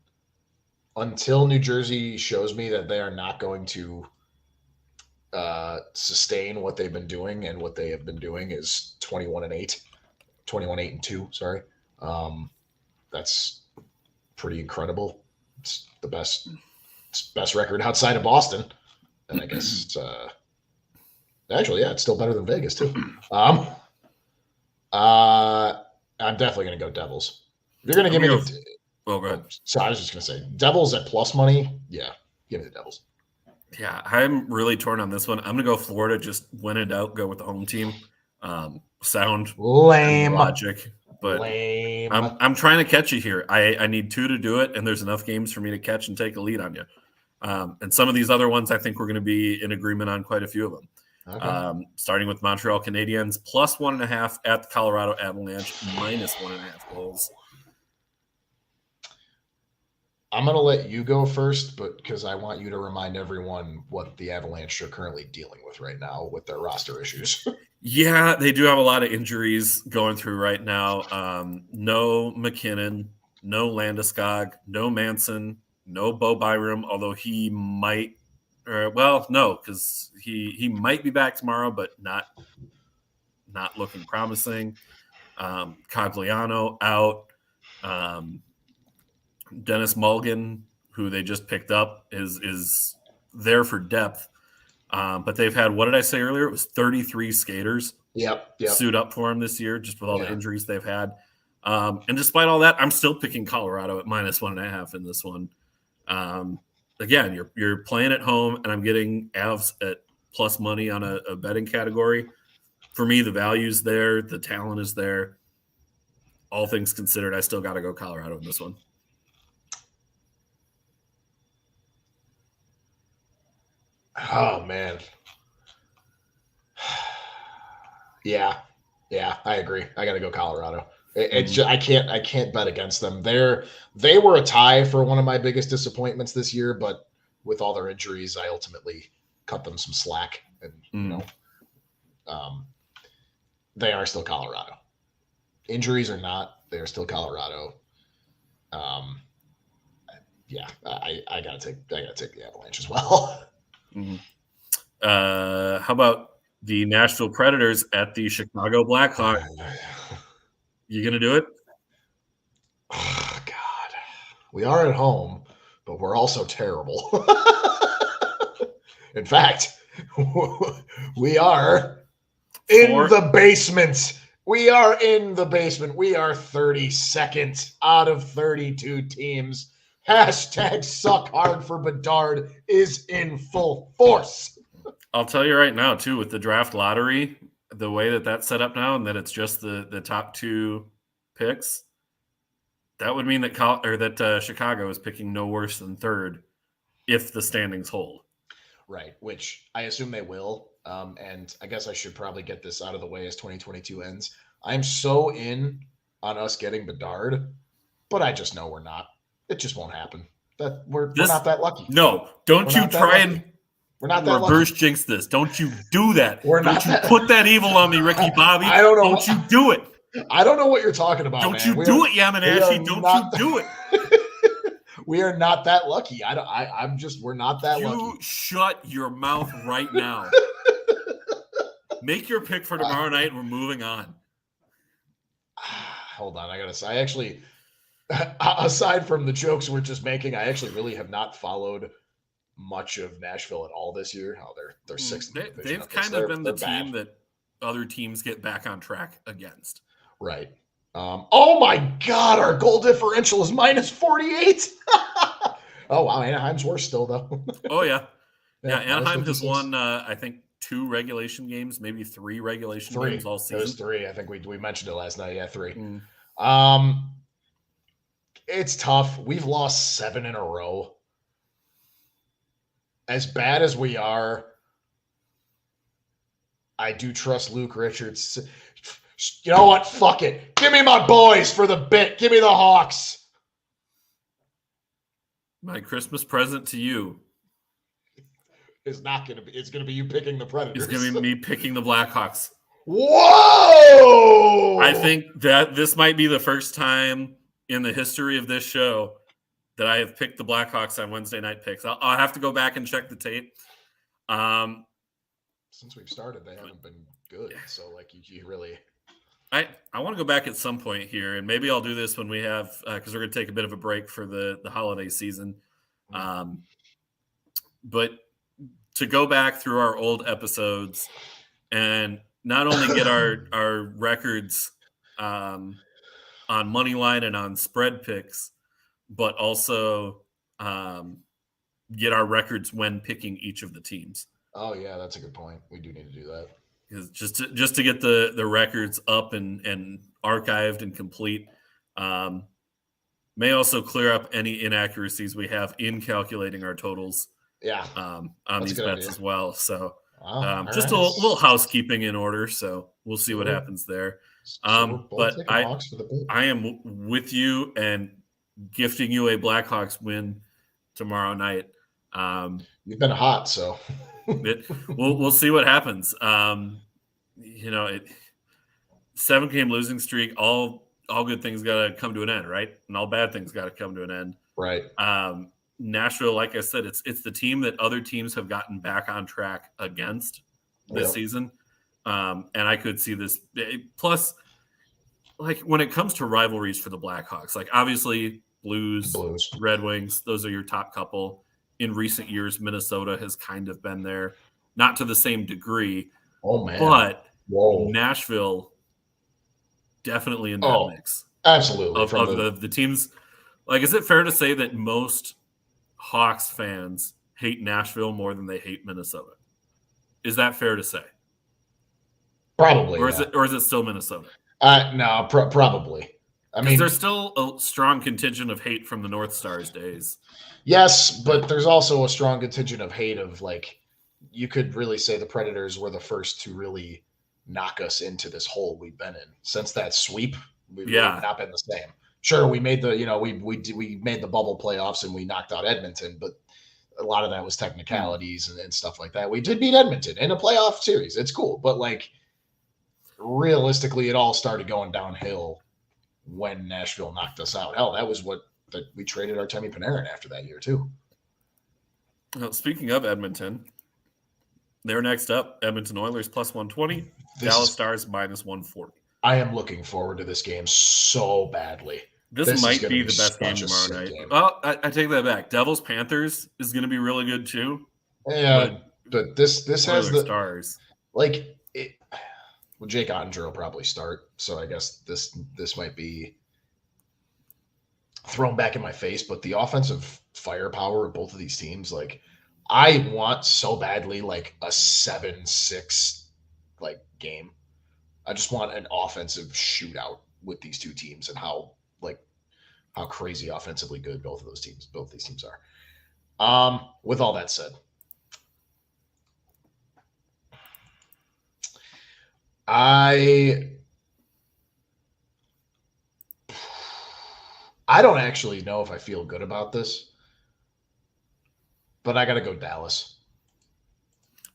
until New Jersey shows me that they are not going to sustain what they've been doing, and what they have been doing is 21-8, 21-8-2. Sorry, that's pretty incredible. It's the best record outside of Boston, and I guess actually, yeah, it's still better than Vegas too. I'm definitely gonna go Devils. If you're gonna give me the, go ahead. So I was just gonna say Devils at plus money. Yeah, give me the Devils. Yeah, I'm really torn on this one. I'm gonna go Florida. Just win it out. Go with the home team. Sound Lame logic, but lame. I'm trying to catch you here. I need 2 to do it, and there's enough games for me to catch and take a lead on you. And some of these other ones, I think we're going to be in agreement on quite a few of them. Okay. Starting with Montreal Canadiens, plus 1.5 at the Colorado Avalanche, minus 1.5 goals. I'm going to let you go first, but because I want you to remind everyone what the Avalanche are currently dealing with right now with their roster issues. Yeah, they do have a lot of injuries going through right now. No McKinnon, no Landeskog, no Manson, no Bo Byram, although he might no, because he might be back tomorrow, but not looking promising. Cogliano out. Dennis Mulligan, who they just picked up, is there for depth. But they've had, what did I say earlier? It was 33 skaters suit up for him this year, just with all the injuries they've had. And despite all that, I'm still picking Colorado at minus 1.5 in this one. Again, you're playing at home, and I'm getting Avs at plus money on a betting category. For me, the value's there, the talent is there. All things considered, I still got to go Colorado in this one. Oh man. Yeah, I agree. I got to go Colorado. It's just, I can't bet against them. They were a tie for one of my biggest disappointments this year, but with all their injuries, I ultimately cut them some slack, and they are still Colorado. Injuries or not, they are still Colorado. Yeah, I gotta take the Avalanche as well. Mm-hmm. How about the Nashville Predators at the Chicago Blackhawks? You gonna do it? Oh, God, we are at home, but we're also terrible. In fact, we are in the basement. We are in the basement. We are 32nd out of 32 teams. Hashtag suck hard for Bedard is in full force. I'll tell you right now, too, with the draft lottery, the way that's set up now, and that it's just the top 2 picks, that would mean that Chicago is picking no worse than 3rd if the standings hold. Right, which I assume they will. And I guess I should probably get this out of the way as 2022 ends. I'm so in on us getting Bedard, but I just know we're not. It just won't happen. We're not that lucky. No, don't you try and we're not that reverse jinx this. Don't you do that. Don't you put that evil on me, Ricky Bobby. I don't know. Don't you do it. I don't know what you're talking about, Don't you do it, Yamanashi. Don't you do it. We are not that lucky. We're not that lucky. You shut your mouth right now. Make your pick for tomorrow night, and we're moving on. Hold on. I actually, aside from the jokes we're just making, I actually really have not followed much of Nashville at all this year. Oh, they're 6th. They've kind of been the team that other teams get back on track against. Right. Oh my God, our goal differential is minus 48. Oh wow, Anaheim's worse still though. Oh yeah. Anaheim has won I think 2 regulation games, maybe 3 regulation games all season. It was 3. I think we mentioned it last night. Yeah, 3. It's tough. We've lost 7 in a row. As bad as we are, I do trust Luke Richards. You know what? Fuck it. Give me my boys for the bit. Give me the Hawks. My Christmas present to you. is not going to be. It's going to be you picking the Predators. It's going to be me picking the Blackhawks. Whoa! I think that this might be the first time in the history of this show that I have picked the Blackhawks on Wednesday night picks. I'll have to go back and check the tape. Since we've started, they haven't been good. So, like, you really. I want to go back at some point here, and maybe I'll do this when we have because we're going to take a bit of a break for the holiday season. But to go back through our old episodes and not only get our records on money line and on spread picks, but also get our records when picking each of the teams. Oh yeah, that's a good point. We do need to do that. Just to get the records up and archived and complete. May also clear up any inaccuracies we have in calculating our totals. Yeah, on these bets as well. So just right. a little housekeeping in order. So we'll see what happens there. But I am with you and gifting you a Blackhawks win tomorrow night. You've been hot, so we'll see what happens. 7-game losing streak. All good things got to come to an end, right? And all bad things got to come to an end, right? Nashville, like I said, it's the team that other teams have gotten back on track against this season, and I could see this. Plus, like when it comes to rivalries for the Blackhawks, like obviously Blues, Red Wings, those are your top couple. In recent years, Minnesota has kind of been there, not to the same degree. Oh man! But Nashville definitely in that mix. Absolutely. Of the teams, like, is it fair to say that most Hawks fans hate Nashville more than they hate Minnesota? Is that fair to say? Probably. Or is it still Minnesota? No, probably. I mean, there's still a strong contingent of hate from the North Stars days. Yes, but there's also a strong contingent of hate of, like, you could really say the Predators were the first to really knock us into this hole we've been in. Since that sweep, we've not been the same. Sure, we made the we made the bubble playoffs and we knocked out Edmonton, but a lot of that was technicalities and stuff like that. We did beat Edmonton in a playoff series. It's cool, but like realistically, it all started going downhill when Nashville knocked us out. Hell, that was that we traded Artemi Panarin after that year too. Well, speaking of Edmonton, they're next up. Edmonton Oilers plus 120, Dallas Stars minus 140. I am looking forward to this game so badly. This might be the best game tomorrow night. Well, I take that back. Devils Panthers is going to be really good too. Yeah, but this has the Stars. Like, Jake Ottinger will probably start, so I guess this might be thrown back in my face. But the offensive firepower of both of these teams, like, I want so badly like a 7-6 like game. I just want an offensive shootout with these two teams and how crazy offensively good both these teams are. With all that said, I don't actually know if I feel good about this, but I got to go Dallas.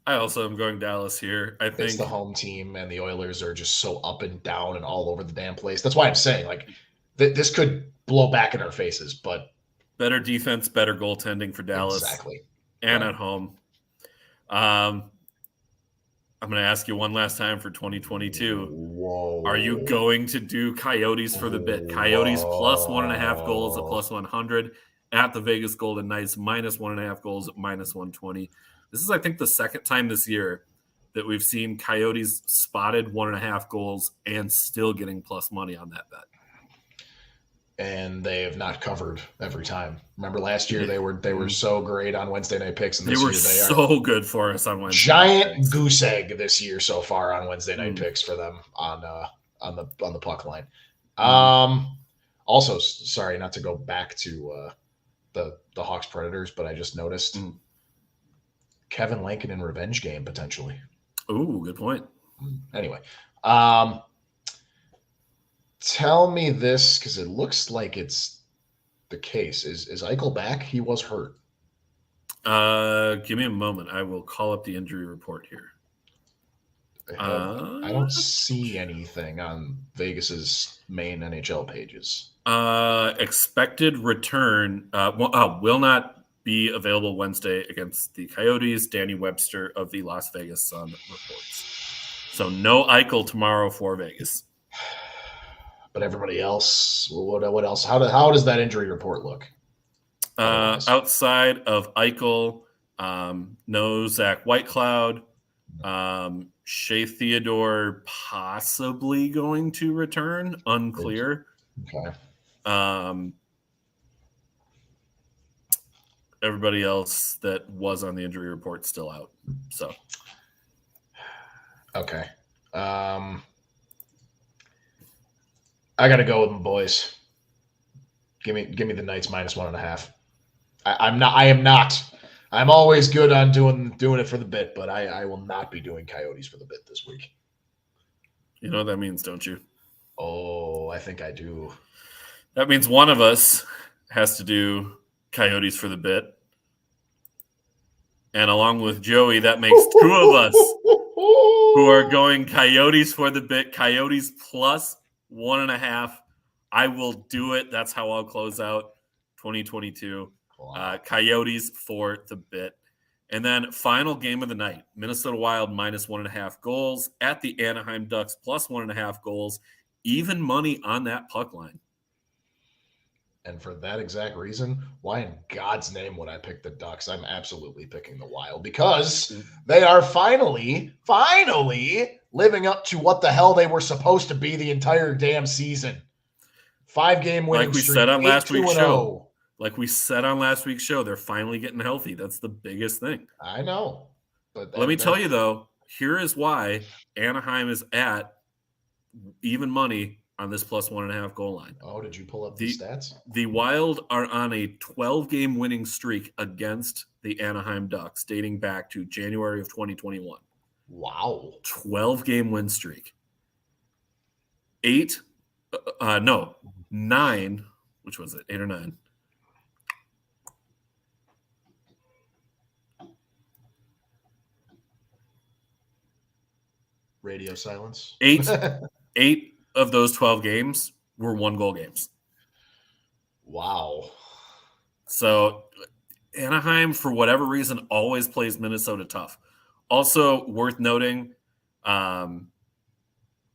I also am going Dallas here. I think it's the home team, and the Oilers are just so up and down and all over the damn place. That's why I'm saying, like, this could blow back in our faces, but better defense, better goaltending for Dallas. Exactly. And at home. I'm going to ask you one last time for 2022. Whoa. Are you going to do Coyotes for the bit? Coyotes plus 1.5 goals at plus 100 at the Vegas Golden Knights, minus 1.5 goals at minus 120. This is, I think, the second time this year that we've seen Coyotes spotted 1.5 goals and still getting plus money on that bet. And they have not covered every time. Remember last year they were so great on Wednesday night picks, and this year they are so good for us on Wednesday. Giant goose egg this year so far on Wednesday night picks for them on the puck line. Also, sorry not to go back to the Hawks Predators, but I just noticed Kevin Lankinen revenge game potentially. Ooh, good point. Anyway, tell me this, because it looks like it's the case. Is Eichel back? He was hurt. Give me a moment. I will call up the injury report here. I don't see anything on Vegas's main NHL pages. Expected return will not be available Wednesday against the Coyotes. Danny Webster of the Las Vegas Sun reports. So no Eichel tomorrow for Vegas. But everybody else, what else? How does that injury report look? Outside of Eichel, no Zach Whitecloud, Shea Theodore possibly going to return, unclear. Okay. Everybody else that was on the injury report still out. So, okay. I gotta go with them, boys. Give me the Knights -1.5. I am not. I'm always good on doing it for the bit, but I will not be doing Coyotes for the bit this week. You know what that means, don't you? Oh, I think I do. That means one of us has to do Coyotes for the bit. And along with Joey, that makes two of us who are going Coyotes for the bit. Coyotes +1.5. I will do it. That's how I'll close out 2022. Wow. Coyotes for the bit. And then final game of the night, Minnesota Wild -1.5 goals at the Anaheim Ducks +1.5 goals. Even money on that puck line. And for that exact reason, why in God's name would I pick the Ducks? I'm absolutely picking the Wild because they are finally living up to what the hell they were supposed to be the entire damn season. 5-game winning streak. Said on last week's show. Like we said on last week's show, they're finally getting healthy. That's the biggest thing. I know. But let me tell you, though, here is why Anaheim is at even money on this +1.5 goal line. Oh, did you pull up the stats? The Wild are on a 12-game winning streak against the Anaheim Ducks dating back to January of 2021. Wow. 12-game win streak. 9, which was it? 8 or 9? Radio silence. 8 of those 12 games were 1-goal games. Wow. So Anaheim, for whatever reason, always plays Minnesota tough. Also worth noting that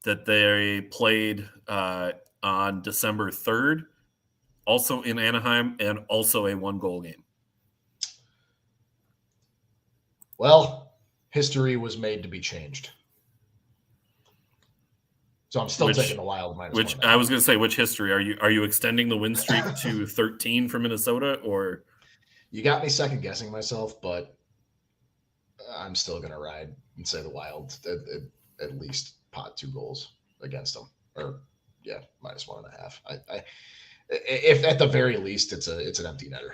they played on December 3rd, also in Anaheim, and also a 1-goal game. Well, history was made to be changed. So I'm still taking the Wild -1.5. I was going to say, which history are you extending the win streak to 13 for Minnesota, or you got me second guessing myself, but I'm still going to ride and say the Wild at least pot 2 goals against them, or -1.5. If at the very least it's an empty netter.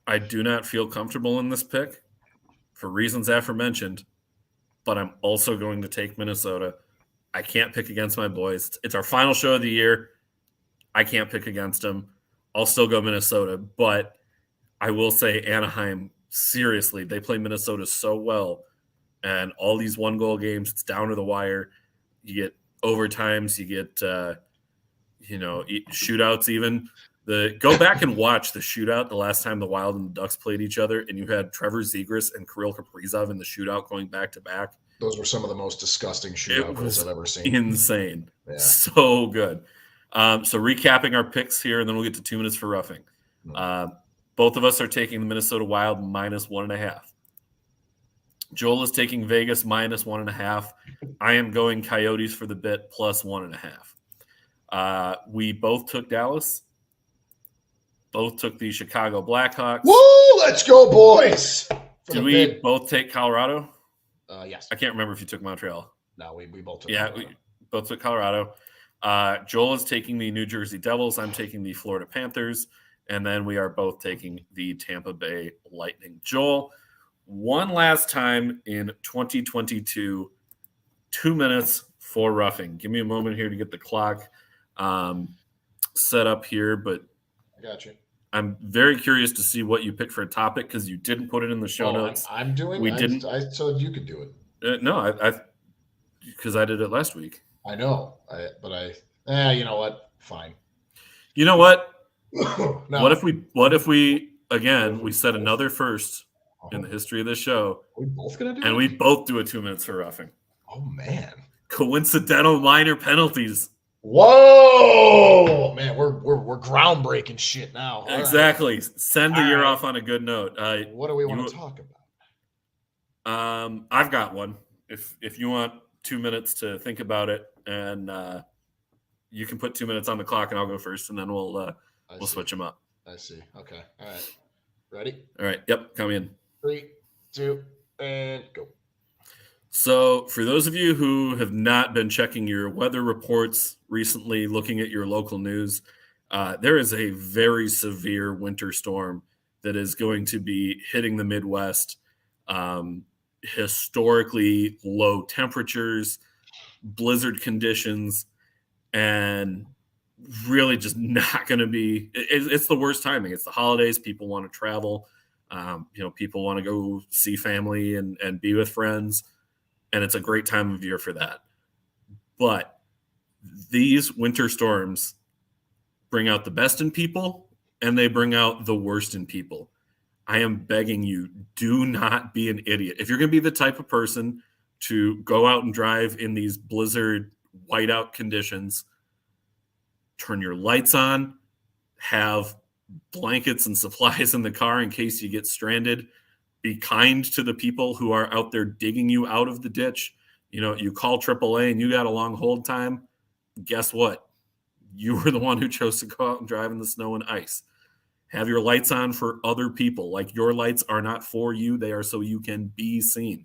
I do not feel comfortable in this pick for reasons aforementioned, but I'm also going to take Minnesota. I can't pick against my boys. It's our final show of the year. I can't pick against them. I'll still go Minnesota, but I will say Anaheim, seriously, they play Minnesota so well. And all these 1-goal games, it's down to the wire. You get overtimes, you get shootouts even. Go back and watch the shootout the last time the Wild and the Ducks played each other, and you had Trevor Zegras and Kirill Kaprizov in the shootout going back to back. Those were some of the most disgusting shootout goals I've ever seen. Insane. Yeah. So good. So recapping our picks here, and then we'll get to 2 minutes for roughing. Both of us are taking the Minnesota Wild -1.5. Joel is taking Vegas -1.5. I am going Coyotes for the bit +1.5. We both took Dallas. Both took the Chicago Blackhawks. Woo! Let's go, boys! Did we both take Colorado? Yes. I can't remember if you took Montreal. No, we both took Colorado. We both took Colorado. Joel is taking the New Jersey Devils. I'm taking the Florida Panthers. And then we are both taking the Tampa Bay Lightning. Joel, one last time in 2022, 2 minutes for roughing. Give me a moment here to get the clock set up here. But I got you. I'm very curious to see what you picked for a topic because you didn't put it in the show notes. I'm doing. We didn't. I told you could do it. No, because I did it last week. I know. You know what? Fine. You know what? No. What if we again we set another first in the history of this show? Are we both gonna do it? And we both do a 2 minutes for roughing. Oh man. Coincidental minor penalties. Whoa, man, we're groundbreaking shit now. All exactly. Right. Send the year off on a good note. What do we want to talk about? I've got one. If you want 2 minutes to think about it, and you can put 2 minutes on the clock, and I'll go first, and then we'll switch them up. I see. Okay. All right. Ready? All right. Yep. Come in. 3, 2, and go. So, for those of you who have not been checking your weather reports recently, looking at your local news, there is a very severe winter storm that is going to be hitting the Midwest. Historically low temperatures, blizzard conditions, and really just not going to be. It's the worst timing. It's the holidays. People want to travel. People want to go see family and be with friends. And it's a great time of year for that. But these winter storms bring out the best in people, and they bring out the worst in people. I am begging you, do not be an idiot. If you're going to be the type of person to go out and drive in these blizzard whiteout conditions, turn your lights on, have blankets and supplies in the car in case you get stranded. Be kind to the people who are out there digging you out of the ditch. You call AAA and you got a long hold time. Guess what? You were the one who chose to go out and drive in the snow and ice. Have your lights on for other people. Like, your lights are not for you. They are so you can be seen.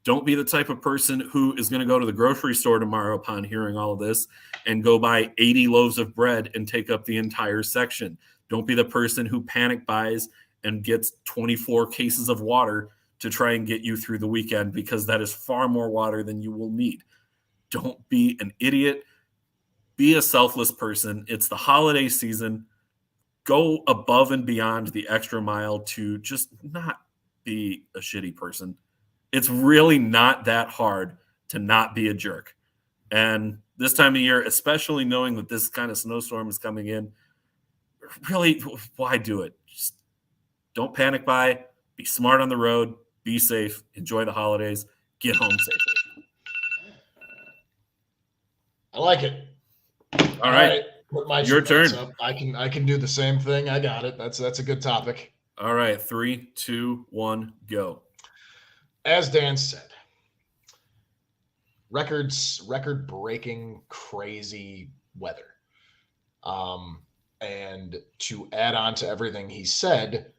Don't be the type of person who is going to go to the grocery store tomorrow upon hearing all of this and go buy 80 loaves of bread and take up the entire section. Don't be the person who panic buys and gets 24 cases of water to try and get you through the weekend, because that is far more water than you will need. Don't be an idiot. Be a selfless person. It's the holiday season. Go above and beyond the extra mile to just not be a shitty person. It's really not that hard to not be a jerk. And this time of year, especially knowing that this kind of snowstorm is coming in, really, why do it? Just don't panic buy. Be smart on the road. Be safe. Enjoy the holidays. Get home safely. I like it. All right. Put my Your turn. Up. I can do the same thing. I got it. That's a good topic. All right. 3, 2, 1, go. As Dan said, record-breaking, crazy weather. And to add on to everything he said,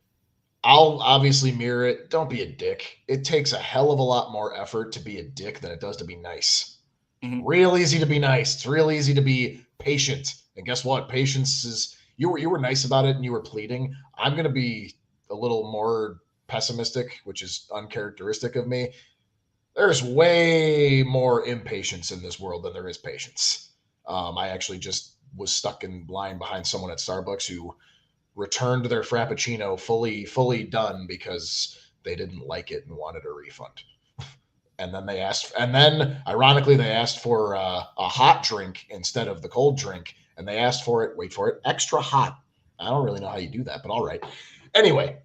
I'll obviously mirror it. Don't be a dick. It takes a hell of a lot more effort to be a dick than it does to be nice. Mm-hmm. Real easy to be nice. It's real easy to be patient. And guess what? Patience is, you were nice about it and you were pleading. I'm going to be a little more pessimistic, which is uncharacteristic of me. There's way more impatience in this world than there is patience. I actually just was stuck in line behind someone at Starbucks who returned their Frappuccino fully done because they didn't like it and wanted a refund. And then ironically, they asked for a hot drink instead of the cold drink. And they asked for it, wait for it, extra hot. I don't really know how you do that, but all right. Anyway,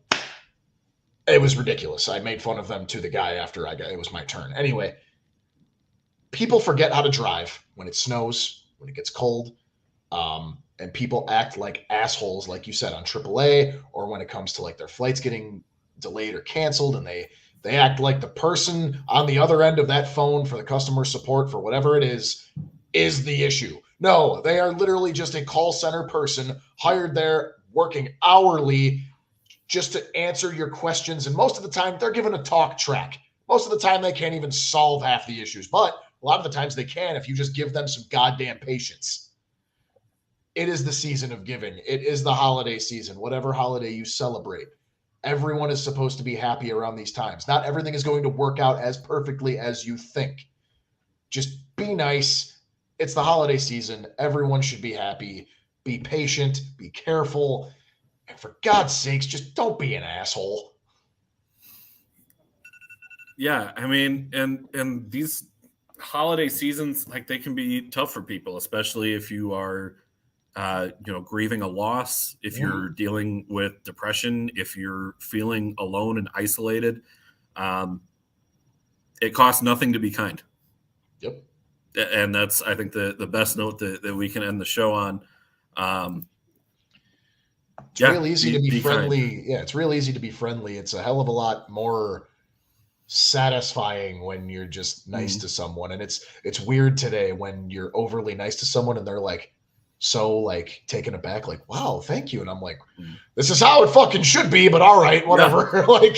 it was ridiculous. I made fun of them to the guy after it was my turn. Anyway, people forget how to drive when it snows, when it gets cold. And people act like assholes, like you said, on AAA, or when it comes to like their flights getting delayed or canceled, and they act like the person on the other end of that phone for the customer support for whatever it is the issue. No, they are literally just a call center person hired there, working hourly just to answer your questions. And most of the time, they're given a talk track. Most of the time, they can't even solve half the issues. But a lot of the times they can if you just give them some goddamn patience. It is the season of giving. It is the holiday season, whatever holiday you celebrate. Everyone is supposed to be happy around these times. Not everything is going to work out as perfectly as you think. Just be nice. It's the holiday season. Everyone should be happy. Be patient. Be careful. And for God's sakes, just don't be an asshole. Yeah, I mean, and these holiday seasons, like, they can be tough for people, especially if you are grieving a loss, if you're dealing with depression, if you're feeling alone and isolated. It costs nothing to be kind. Yep. And that's, I think, the best note that we can end the show on. It's real easy to be friendly. Kind. Yeah, it's real easy to be friendly. It's a hell of a lot more satisfying when you're just nice to someone. And it's weird today when you're overly nice to someone and they're like so like taken aback, like, wow, thank you. And I'm like, this is how it fucking should be, but all right, whatever. Yeah. Like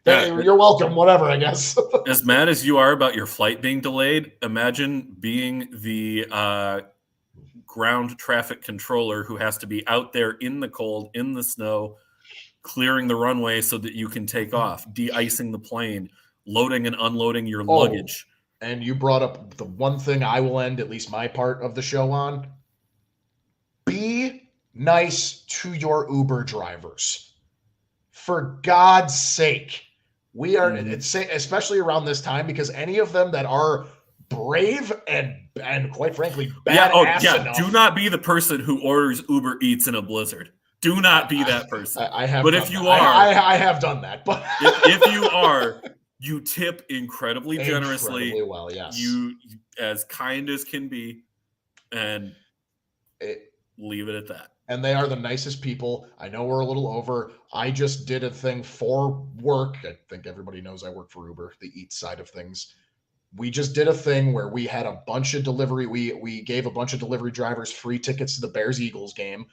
hey, you're welcome, whatever, I guess. As mad as you are about your flight being delayed, imagine being the ground traffic controller who has to be out there in the cold, in the snow, clearing the runway so that you can take off, de-icing the plane, loading and unloading your luggage. And you brought up the one thing I will end at least my part of the show on. Be nice to your Uber drivers. For God's sake. We are, especially around this time, because any of them that are brave and quite frankly badass enough. Do not be the person who orders Uber Eats in a blizzard. Do not be that person. I have. But if you are, I have done that. But if you are, you tip incredibly generously. Incredibly well, yes. You as kind as can be, and leave it at that. And they are the nicest people. I know we're a little over. I just did a thing for work. I think everybody knows I work for Uber, the Eats side of things. We just did a thing where we had a bunch of delivery. We gave a bunch of delivery drivers free tickets to the Bears-Eagles game.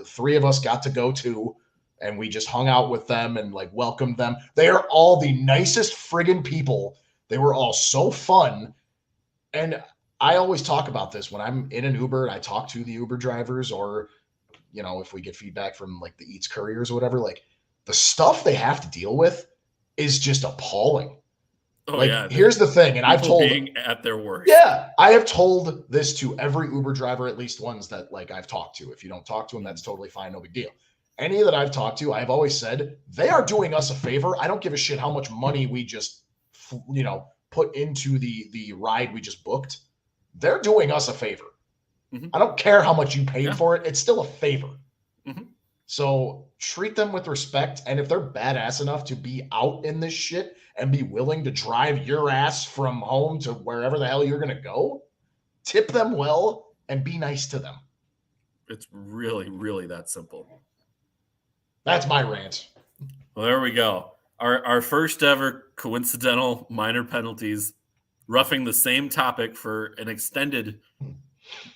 Three of us got to go to, and we just hung out with them and like welcomed them. They are all the nicest friggin' people. They were all so fun. And I always talk about this when I'm in an Uber and I talk to the Uber drivers, or, if we get feedback from like the Eats couriers or whatever, like the stuff they have to deal with is just appalling. Oh, yeah. Here's the thing, and I've told being at their worst. Yeah, I have told this to every Uber driver, at least ones that like I've talked to. If you don't talk to them, that's totally fine, no big deal. Any that I've talked to, I've always said they are doing us a favor. I don't give a shit how much money we just, put into the ride we just booked. They're doing us a favor. Mm-hmm. I don't care how much you paid for it. It's still a favor. Mm-hmm. So treat them with respect. And if they're badass enough to be out in this shit and be willing to drive your ass from home to wherever the hell you're going to go, tip them well and be nice to them. It's really, really that simple. That's my rant. Well, there we go. Our first ever coincidental minor penalties, roughing the same topic for an extended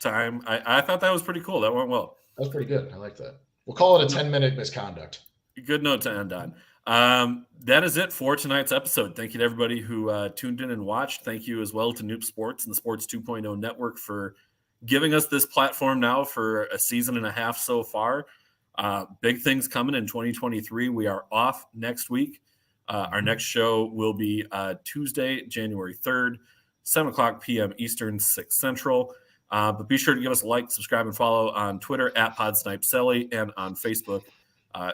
time. I thought that was pretty cool. That went well. That was pretty good. I like that. We'll call it a 10-minute misconduct. Good note to end on. That is it for tonight's episode. Thank you to everybody who tuned in and watched. Thank you as well to Noob Sports and the Sports 2.0 Network for giving us this platform now for a season and a half so far. Big things coming in 2023. We are off next week. Our next show will be Tuesday, January 3rd, 7 o'clock p.m. Eastern, 6 Central. But be sure to give us a like, subscribe, and follow on Twitter at PodSnipeCelly, and on Facebook,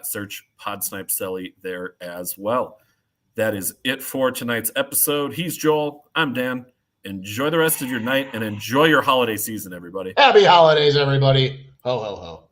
search PodSnipeCelly there as well. That is it for tonight's episode. He's Joel. I'm Dan. Enjoy the rest of your night and enjoy your holiday season, everybody. Happy holidays, everybody. Ho, ho, ho.